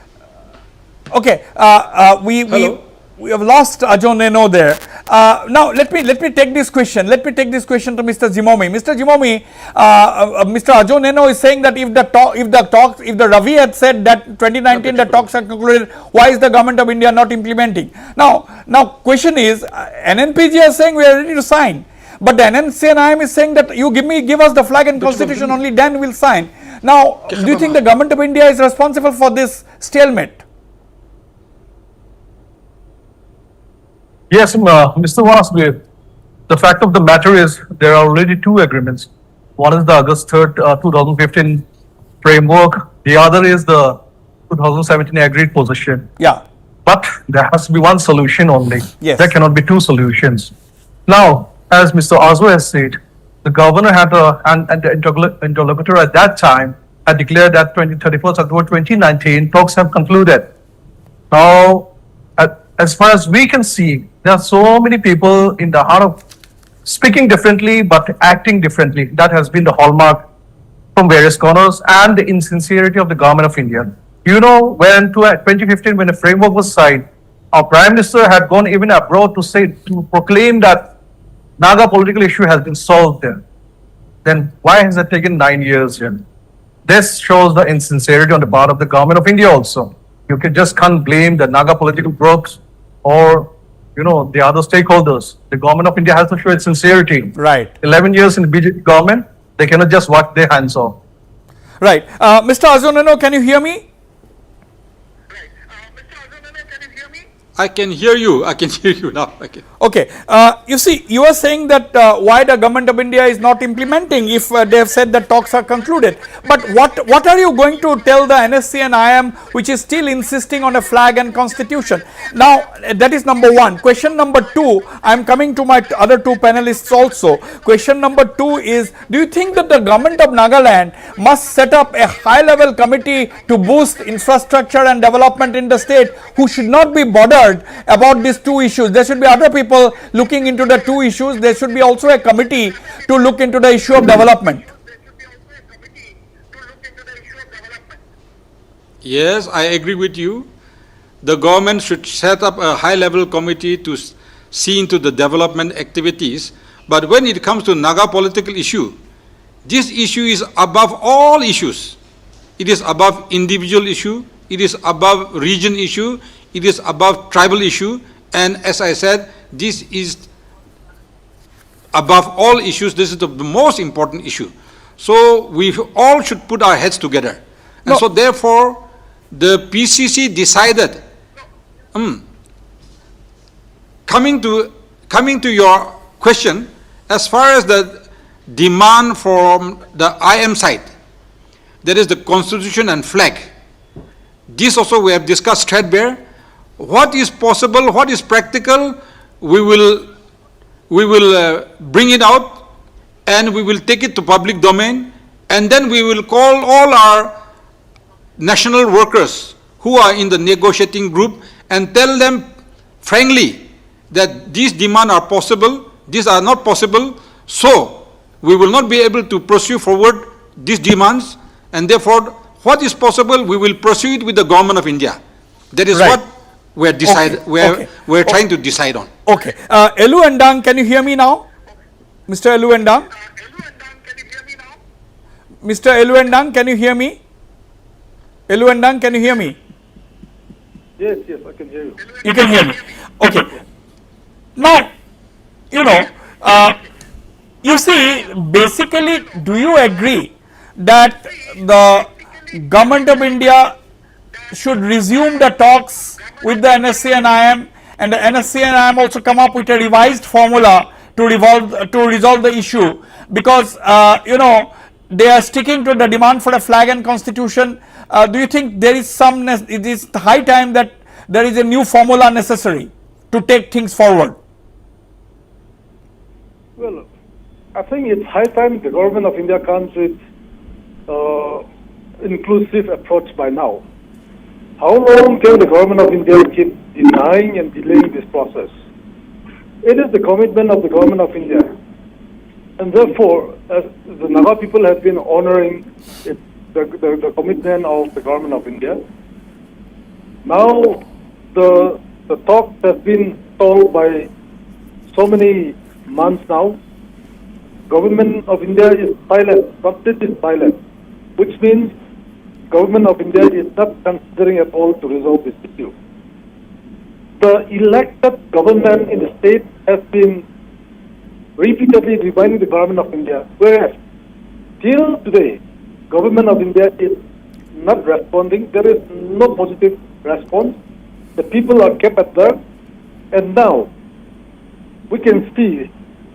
[SPEAKER 1] We have lost Ajon Neno there. Now let me take this question. Let me take this question to Mr. Jimomi. Mr. Jimomi, Mr. Ajon Neno is saying that if the Ravi had said that 2019 the talks are concluded, why is the Government of India not implementing? Now question is, NNPG is saying we are ready to sign, but the NNCNIM is saying that you give us the flag and constitution, only then we'll sign. Now, do you think the Government of India is responsible for this stalemate?
[SPEAKER 2] Yes, Mr. Wasbir, the fact of the matter is there are already two agreements. One is the August 3rd, 2015 framework. The other is the 2017 agreed position.
[SPEAKER 1] Yeah.
[SPEAKER 2] But there has to be one solution only.
[SPEAKER 1] Yes.
[SPEAKER 2] There cannot be two solutions. Now, as Mr. Azwa has said, the governor had and the interlocutor at that time had declared that 31st October 2019 talks have concluded. Now, as far as we can see, there are so many people in the heart of speaking differently but acting differently. That has been the hallmark from various corners, and the insincerity of the Government of India. You know, when 2015, when the framework was signed, our Prime Minister had gone even abroad to proclaim that Naga political issue has been solved there. Then why has it taken 9 years here? This shows the insincerity on the part of the Government of India also. You can't blame the Naga political groups or, the other stakeholders. The Government of India has to show its sincerity.
[SPEAKER 1] Right.
[SPEAKER 2] 11 years in the BJP government, they cannot just wash their hands off.
[SPEAKER 1] Right. Mr. Ajon Neno, can you hear me?
[SPEAKER 22] I can hear you. I can hear you now.
[SPEAKER 1] Okay. You see, you are saying that why the Government of India is not implementing if they have said that talks are concluded. But what are you going to tell the NSC and IM which is still insisting on a flag and constitution? Now, that is number one. Question number two, I am coming to my other two panelists also. Question number two is, do you think that the Government of Nagaland must set up a high-level committee to boost infrastructure and development in the state who should not be bothered about these two issues? There should be other people looking into the two issues. There should be also a committee to look into the issue of development.
[SPEAKER 22] Yes, I agree with you. The government should set up a high-level committee to see into the development activities. But when it comes to Naga political issue, this issue is above all issues. It is above individual issue. It is above region issue. It is above tribal issue, and as I said, this is above all issues, this is the most important issue. So we all should put our heads together. And so therefore, the PCC decided, coming to your question, as far as the demand from the IM side, that is the constitution and flag, this also we have discussed threadbare. What is possible, what is practical, we will bring it out and we will take it to public domain, and then we will call all our national workers who are in the negotiating group and tell them frankly that these demands are possible, these are not possible, so we will not be able to pursue forward these demands, and therefore what is possible we will pursue it with the government of India. That is what we're we're trying to decide on.
[SPEAKER 1] Okay. Elu Endang, can you hear me now? Mr. Elu Endang? Mr. Elu Endang, can you hear me? Elu Endang, can you hear me?
[SPEAKER 2] Yes, I can hear you.
[SPEAKER 1] You can hear me. Okay. Now, you see, basically, do you agree that the government of India should resume the talks with the NSC and IM, and the NSC and IM also come up with a revised formula to resolve the issue, because they are sticking to the demand for a flag and constitution? Do you think there is it is high time that there is a new formula necessary to take things forward?
[SPEAKER 2] Well, I think it's high time the government of India comes with inclusive approach by now. How long can the government of India keep denying and delaying this process? It is the commitment of the government of India, and therefore, as the Naga people have been honoring the commitment of the government of India. Now, the talks have been stalled by so many months now. Government of India is silent, completely silent, which means government of India is not considering at all to resolve this issue. The elected government in the state has been repeatedly reminding the government of India, whereas till today, government of India is not responding. There is no positive response. The people are kept at dark, and now we can see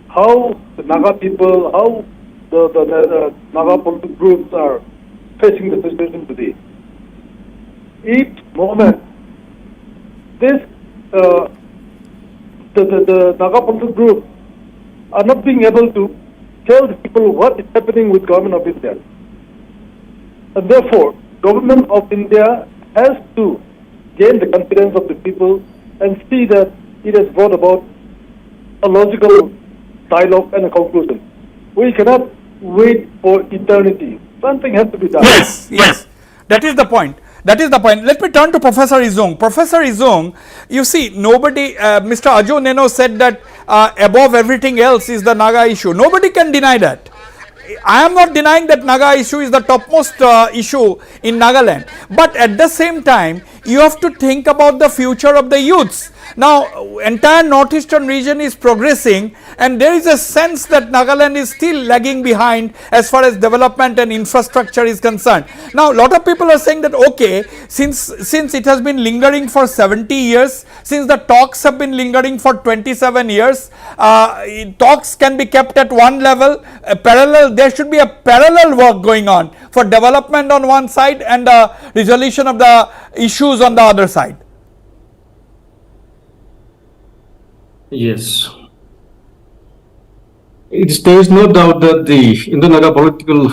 [SPEAKER 2] how the Naga people, how the Naga political groups are facing the situation today. Each moment, the Naga political group are not being able to tell the people what is happening with government of India. And therefore, government of India has to gain the confidence of the people and see that it has brought about a logical dialogue and a conclusion. We cannot wait for eternity. Something has to be done.
[SPEAKER 1] Yes. That is the point. Let me turn to Professor Izung. Professor Izung, you see, nobody, Mr. Ajo Neno said that above everything else is the Naga issue. Nobody can deny that. I am not denying that Naga issue is the topmost issue in Nagaland. But at the same time, you have to think about the future of the youths. Now, entire northeastern region is progressing, and there is a sense that Nagaland is still lagging behind as far as development and infrastructure is concerned. Now, a lot of people are saying that, okay, since it has been lingering for 70 years, since the talks have been lingering for 27 years, talks can be kept at one level, there should be a parallel work going on for development on one side and the resolution of the issues on the other side.
[SPEAKER 2] Yes. There is no doubt that the Indo-Naga political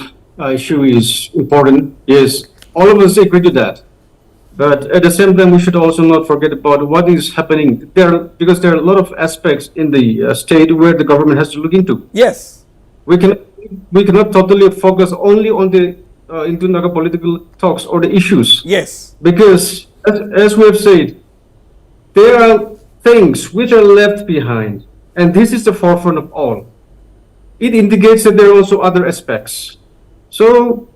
[SPEAKER 2] issue is important. Yes, all of us agree to that. But at the same time, we should also not forget about what is happening there, because there are a lot of aspects in the state where the government has to look into.
[SPEAKER 1] Yes.
[SPEAKER 2] We cannot totally focus only on the Indo-Naga political talks or the issues.
[SPEAKER 1] Yes.
[SPEAKER 2] Because, as we have said, there are things which are left behind, and this is the forefront of all. It indicates that there are also other aspects. So,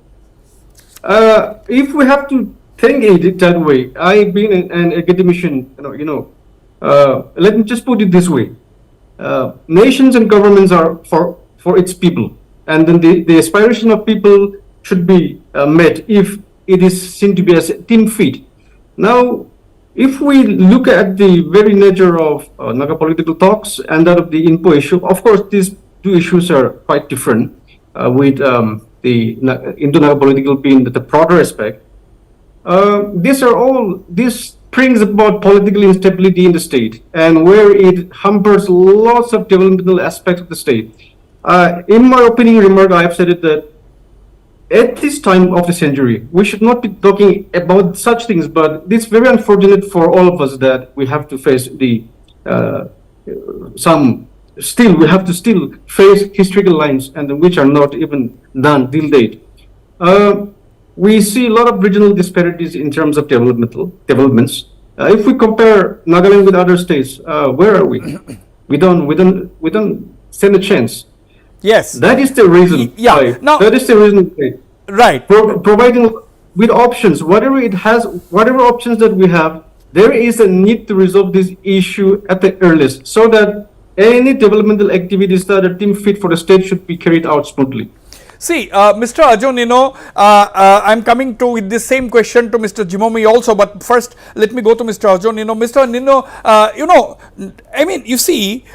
[SPEAKER 2] if we have to think it that way, I being an academician, let me just put it this way. nations and governments are for its people, and then the aspiration of people should be met if it is seen to be as a team feat. Now, if we look at the very nature of Naga political talks and that of the INPO issue, of course, these two issues are quite different, with the Indo-Naga political being the broader aspect. This brings about political instability in the state, and where it hampers lots of developmental aspects of the state. In my opening remark, I have said it that at this time of the century, we should not be talking about such things, but it's very unfortunate for all of us that we have to face we have to still face historical lines, and which are not even done till date. We see a lot of regional disparities in terms of developments. If we compare Nagaland with other states, where are we? We don't stand a chance.
[SPEAKER 1] Yes.
[SPEAKER 2] That is the reason.
[SPEAKER 1] Yeah. Now,
[SPEAKER 2] that is the reason.
[SPEAKER 1] Right.
[SPEAKER 2] Providing with options, whatever options that we have, there is a need to resolve this issue at the earliest, so that any developmental activities that are deemed fit for the state should be carried out smoothly.
[SPEAKER 1] See, Mr. Arjun, I'm coming to with this same question to Mr. Jimomi also, but first let me go to Mr. Arjun. Mr. Nino, I mean, you see,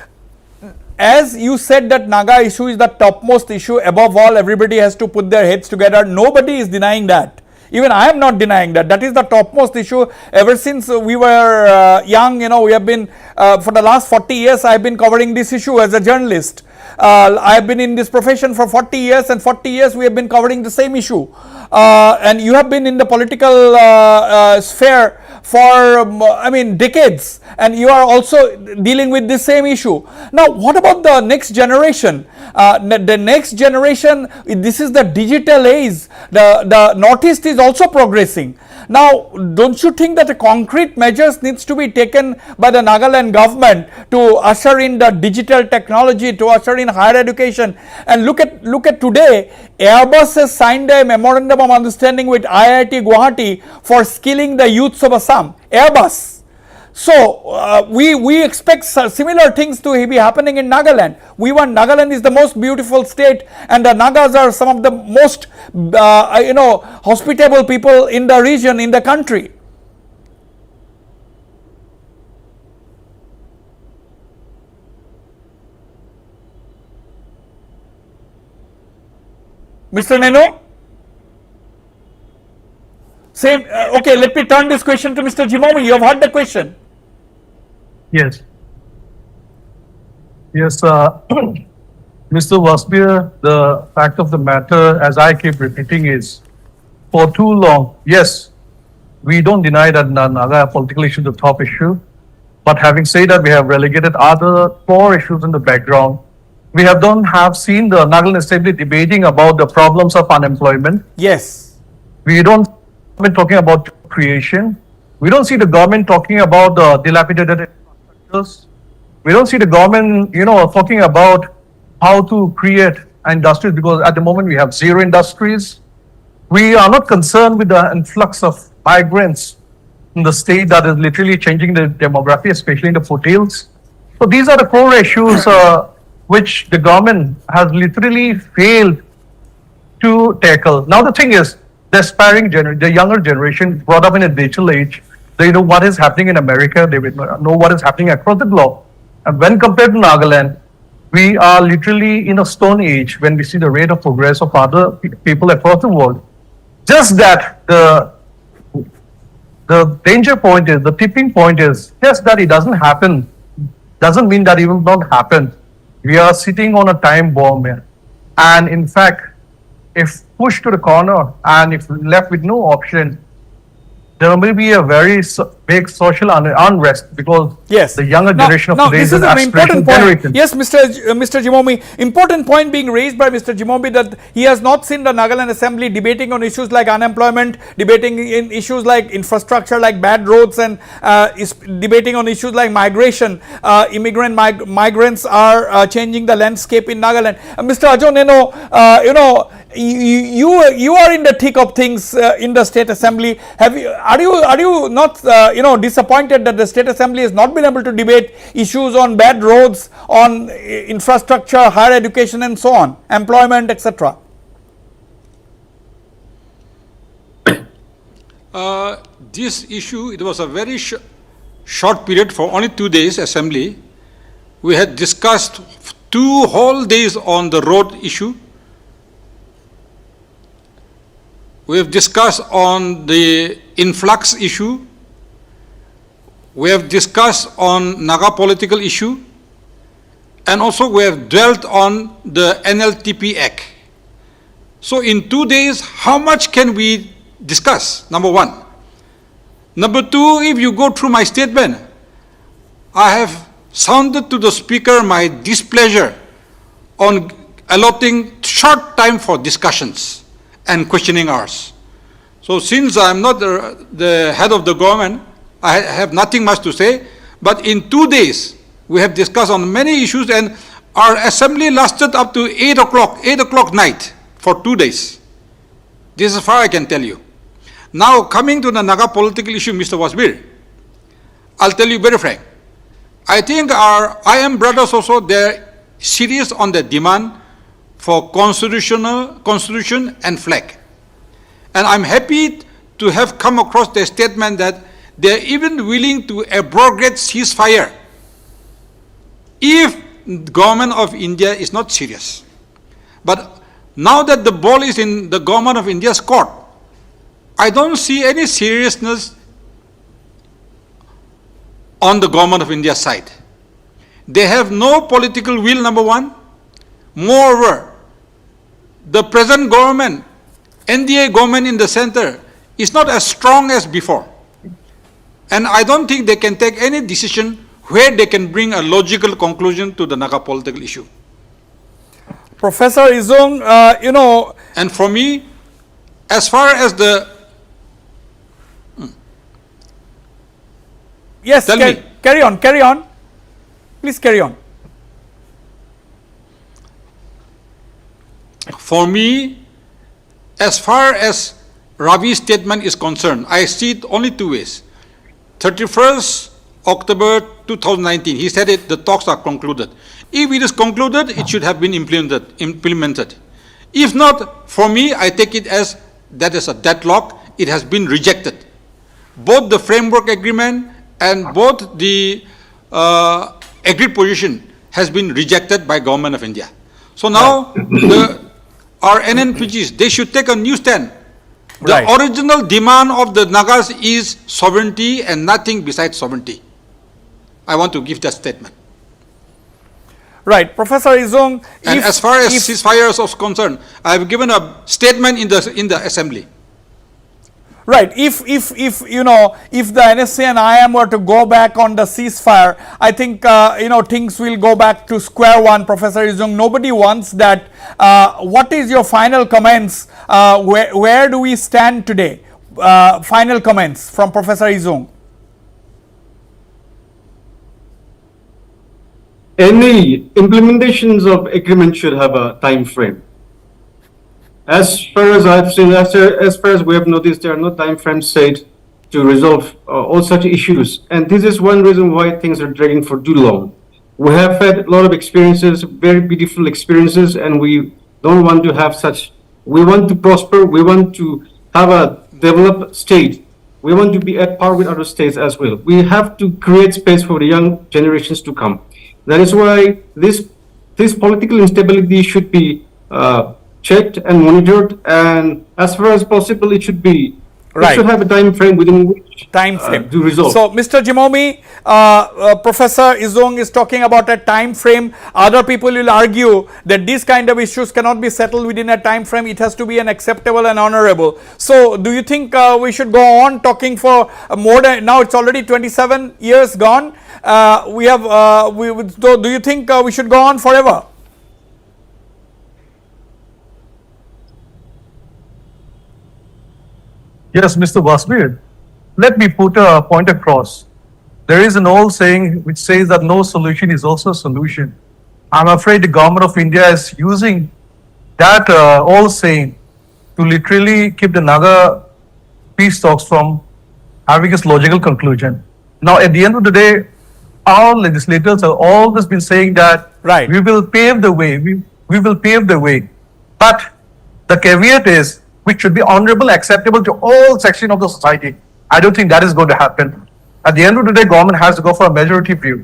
[SPEAKER 1] as you said that Naga issue is the topmost issue, above all, everybody has to put their heads together. Nobody is denying that. Even I am not denying that. That is the topmost issue. Ever since we were young, we have been, for the last 40 years, I have been covering this issue as a journalist. I have been in this profession for 40 years, and 40 years we have been covering the same issue. And you have been in the political sphere for, decades, and you are also dealing with the same issue. Now, what about the next generation? The next generation, this is the digital age. The Northeast is also progressing. Now, don't you think that a concrete measures needs to be taken by the Nagaland government to usher in the digital technology, to usher in higher education? And look at today, Airbus has signed a memorandum of understanding with IIT Guwahati for skilling the youths of Assam. Airbus. So, we expect similar things to be happening in Nagaland. We want Nagaland is the most beautiful state, and the Nagas are some of the most, hospitable people in the region, in the country. Mr. Neno? Same. Okay, let me turn this question to Mr. Jimomi. You have heard the question.
[SPEAKER 2] Yes. Yes, Mr. Wasbir, the fact of the matter, as I keep repeating, is for too long, yes, we don't deny that Naga political issue is the top issue. But having said that, we have relegated other core issues in the background. We don't have seen the Nagaland Assembly debating about the problems of unemployment.
[SPEAKER 1] Yes.
[SPEAKER 2] We don't see talking about creation. We don't see the government talking about the dilapidated infrastructures. We don't see the government, talking about how to create industries, because at the moment we have zero industries. We are not concerned with the influx of migrants in the state that is literally changing the demography, especially in the foothills. So these are the core issues which the government has literally failed to tackle. Now the thing is, the younger generation brought up in a digital age, they know what is happening in America, they know what is happening across the globe. And when compared to Nagaland, we are literally in a stone age when we see the rate of progress of other people across the world. Just that the danger point is, the tipping point is, just that it doesn't happen, doesn't mean that it will not happen. We are sitting on a time bomb here. And in fact, if pushed to the corner and if left with no option, there may be a very big social unrest, because the younger generation of today is an aspirational generation.
[SPEAKER 1] Yes, Mr. Jimomi, important point being raised by Mr. Jimomi, that he has not seen the Nagaland Assembly debating on issues like unemployment, debating in issues like infrastructure, like bad roads, and is debating on issues like migration. Migrants are changing the landscape in Nagaland. Mr. Arjun, you are in the thick of things in the State Assembly. Are you not disappointed that the State Assembly has not been able to debate issues on bad roads, on infrastructure, higher education and so on, employment, etc.
[SPEAKER 22] This issue, it was a very short period for only 2 days assembly. We had discussed 2 whole days on the road issue. We have discussed on the influx issue. We have discussed on Naga political issue. And also we have dwelt on the NLTP Act. So in 2 days, how much can we discuss? Number one. Number two, if you go through my statement, I have sounded to the speaker my displeasure on allotting short time for discussions and questioning hours. So since I am not the head of the government, I have nothing much to say, but in 2 days, we have discussed on many issues and our assembly lasted up to 8 o'clock night for 2 days. This is far I can tell you. Now coming to the Naga political issue, Mr. Wasbir, I'll tell you very frank. I think our IM brothers also, they're serious on the demand for constitution and flag. And I'm happy to have come across the statement that they're even willing to abrogate ceasefire if the government of India is not serious. But now that the ball is in the government of India's court, I don't see any seriousness on the government of India's side. They have no political will, number one. Moreover, the present government, NDA government in the center, is not as strong as before. And I don't think they can take any decision where they can bring a logical conclusion to the Naga political issue.
[SPEAKER 1] Professor Izung,
[SPEAKER 22] And for me, as far as the...
[SPEAKER 1] Yes, carry on. Please carry on.
[SPEAKER 22] For me, as far as Ravi's statement is concerned, I see it only 2 ways. 31st October 2019, he said the talks are concluded. If it is concluded, it should have been implemented. If not, for me, I take it as that is a deadlock. It has been rejected. Both the framework agreement and both the agreed position has been rejected by government of India. So now our NNPGs, they should take a new stand. The original demand of the Nagas is sovereignty and nothing besides sovereignty. I want to give that statement.
[SPEAKER 1] Right, Professor Izung.
[SPEAKER 22] And as far as ceasefire is concerned, I have given a statement in the assembly.
[SPEAKER 1] Right. If the NSA and IM were to go back on the ceasefire, I think things will go back to square one. Professor Izung, nobody wants that. What is your final comments? Where do we stand today? Final comments from Professor Izung.
[SPEAKER 3] Any implementations of agreement should have a time frame. As far as I've seen, as far as we have noticed, there are no time frames set to resolve all such issues. And this is one reason why things are dragging for too long. We have had a lot of experiences, very beautiful experiences, and we don't want to have such. We want to prosper. We want to have a developed state. We want to be at par with other states as well. We have to create space for the young generations to come. That is why this political instability should be checked and monitored, and as far as possible, it should be. It should have a time frame within which to resolve.
[SPEAKER 1] So, Mr. Jimomi, Professor Izung is talking about a time frame. Other people will argue that these kind of issues cannot be settled within a time frame. It has to be an acceptable and honorable. So, do you think we should go on talking for more than, now it's already 27 years gone. Do you think we should go on forever?
[SPEAKER 2] Yes, Mr. Wasbir, let me put a point across. There is an old saying which says that no solution is also a solution. I'm afraid the government of India is using that old saying to literally keep the Naga peace talks from having its logical conclusion. Now, at the end of the day, our legislators have always been saying that we will pave the way, we will pave the way. But the caveat is, which should be honorable, acceptable to all sections of the society. I don't think that is going to happen. At the end of the day, government has to go for a majority view.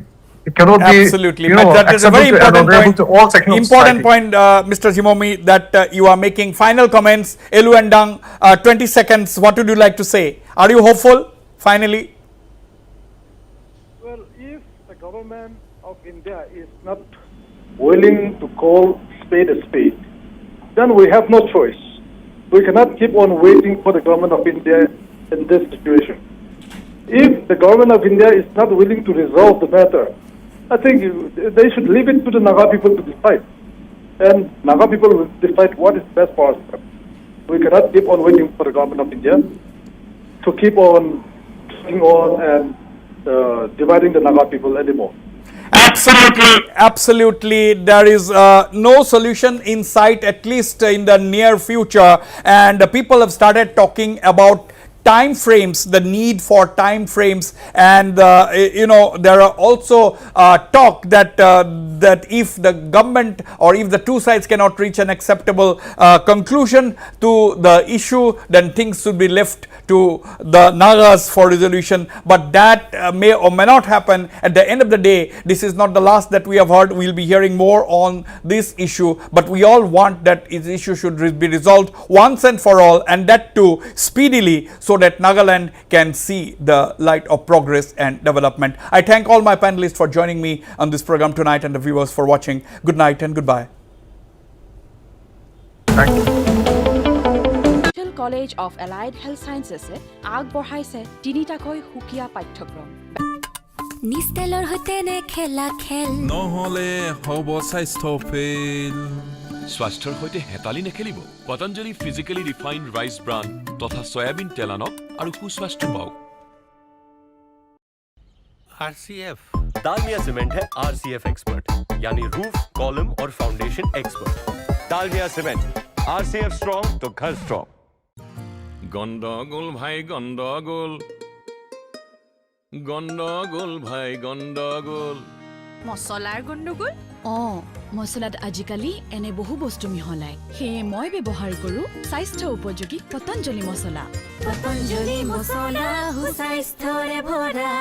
[SPEAKER 2] It cannot
[SPEAKER 1] Absolutely.
[SPEAKER 2] be, you know,
[SPEAKER 1] That is a very
[SPEAKER 2] acceptable
[SPEAKER 1] important
[SPEAKER 2] to
[SPEAKER 1] point.
[SPEAKER 2] all sections of
[SPEAKER 1] Important
[SPEAKER 2] society.
[SPEAKER 1] point, Mr. Jimomi, that you are making. Final comments. Elu and Dang, 20 seconds. What would you like to say? Are you hopeful? Finally.
[SPEAKER 4] Well, if the government of India is not willing to call spade a spade, then we have no choice. We cannot keep on waiting for the government of India in this situation. If the government of India is not willing to resolve the matter, I think they should leave it to the Naga people to decide. And Naga people will decide what is best for us. We cannot keep on waiting for the government of India to keep on talking on and dividing the Naga people anymore.
[SPEAKER 1] Absolutely, absolutely. There is no solution in sight, at least in the near future. And people have started talking about time frames, the need for time frames, and you know, there are also talk that that if the government or if the two sides cannot reach an acceptable conclusion to the issue, then things should be left to the Nagas for resolution. But that may or may not happen. At the end of the day, this is not the last that we have heard. We'll be hearing more on this issue, but we all want that this issue should be resolved once and for all, and that too speedily, so that Nagaland can see the light of progress and development. I thank all my panelists for joining me on this program tonight, and the viewers for watching. Good night and goodbye.
[SPEAKER 2] Thank you.
[SPEAKER 8] College of Allied Health Sciences আগবঢ়াইছে তিনিটাকৈ সুকীয়া পাঠ্যক্ৰম
[SPEAKER 5] নিষ্টেলৰ হৈতে নে খেলা খেল
[SPEAKER 23] নহলে হ'ব স্বাস্থ্য ফেল স্বাস্থ্যৰ হৈতে হেতালি নেখেলিব Patanjali physically refined rice bran তথা সয়াবিন তেল আনক আৰু সুস্বাস্থ্য পাওক
[SPEAKER 15] RCF
[SPEAKER 12] दालमिया सीमेंट है RCF एक्सपर्ट यानी रूफ कॉलम और foundation expert Dalmia cement RCF strong तो घर स्ट्रॉन्ग
[SPEAKER 23] গন্ডগোল ভাই গন্ডগোল গন্ডগোল ভাই গন্ডগোল
[SPEAKER 8] মছলাৰ গণ্ডগোল মছলাত আজিকালি এনে বহু বস্তু মিহলাই সেয়ে মই ব্যৱহাৰ কৰো স্বাস্থ্য উপযোগী পতঞ্জলি মছলা
[SPEAKER 5] সুস্বাস্থ্যৰে ভৰা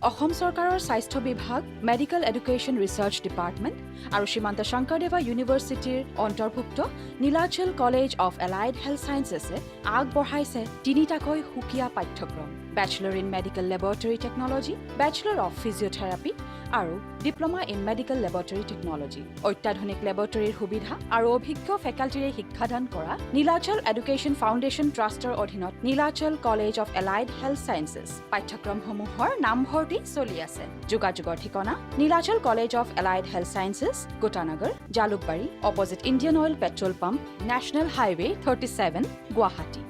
[SPEAKER 8] অসম চৰকাৰৰ স্বাস্থ্য বিভাগ মেডিকেল এডুকেশ্যন ৰিচাৰ্চ ডিপাৰ্টমেণ্ট আৰু শ্ৰীমন্ত শংকৰদেৱা ইউনিভাৰ্চিটিৰ অন্তৰ্ভুক্ত Nilachal college of allied health চায়েন্সেছে আগবঢ়াইছে তিনিটাকৈ সুকীয়া পাঠ্যক্ৰম bachelor in medical laboratory technology bachelor of physiotherapy আৰু diploma in medical laboratory technology অত্যাধুনিক লেবৰেটৰীৰ সুবিধা আৰু অভিজ্ঞ ফেকাল্টিৰে শিক্ষাদান কৰা নীলাচল এডুকেশ্যন ফাউণ্ডেশ্যন ট্ৰাষ্টৰ অধীনত Nilachal college of allied health sciences পাঠ্যক্ৰমসমূহৰ নামভৰ্তি চলি আছে যোগাযোগৰ ঠিকনা Nilachal college of allied health sciences Gotanagar Jalukbari opposite Indian oil petrol pump national highway 37 Guwahati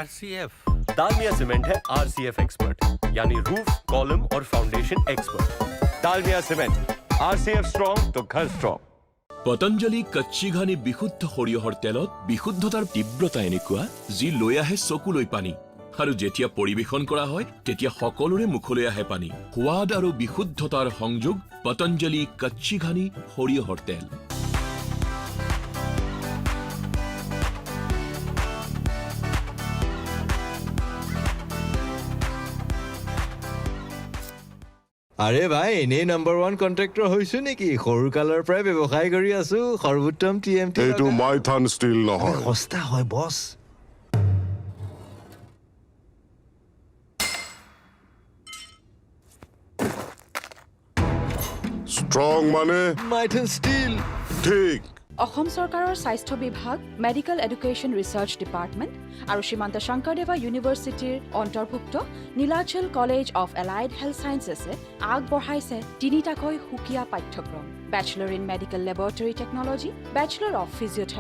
[SPEAKER 15] RCF
[SPEAKER 12] Dalmia cement है RCF एक्सपर्ट यानी रूफ कॉलम और foundation expert Dalmia cement RCF strong तो घर स्ट्रॉन्ग
[SPEAKER 23] পতঞ্জলি কচ্চি ঘানি বিশুদ্ধ সৰিয়হৰ তেলত বিশুদ্ধতাৰ তীব্ৰতা এনেকুৱা যি লৈ আহে চকুলৈ পানী আৰু যেতিয়া পৰিবেশন কৰা হয় তেতিয়া সকলোৰে মুখলৈ আহে পানী সোৱাদ আৰু বিশুদ্ধতাৰ সংযোগ পতঞ্জলি কচ্চি ঘানি সৰিয়হৰ তেল
[SPEAKER 13] আরে ভাই এনে নাম্বার 1 কন্ট্রাক্টর হইছো নেকি সৰু কালৰ পৰাই ব্যৱসায় কৰি আছো সৰ্বোত্তম টিএমটি
[SPEAKER 14] এইটো মাইথান ষ্টিল নহয়
[SPEAKER 12] সস্তা হয় বস
[SPEAKER 14] ষ্ট্ৰং মানে
[SPEAKER 13] মাইথান ষ্টিল
[SPEAKER 14] ঠিক
[SPEAKER 8] অসম চৰকাৰৰ স্বাস্থ্য বিভাগ মেডিকেল এডুকেশ্যন ৰিচাৰ্চ ডিপাৰ্টমেণ্ট আৰু শ্ৰীমন্ত শংকৰদেৱা ইউনিভাৰ্চিটিৰ অন্তৰ্ভুক্ত Nilachal college of allied health চায়েন্সেছে আগবঢ়াইছে তিনিটাকৈ সুকীয়া পাঠ্যক্ৰম bachelor in medical laboratory technology bachelor of physiotherapy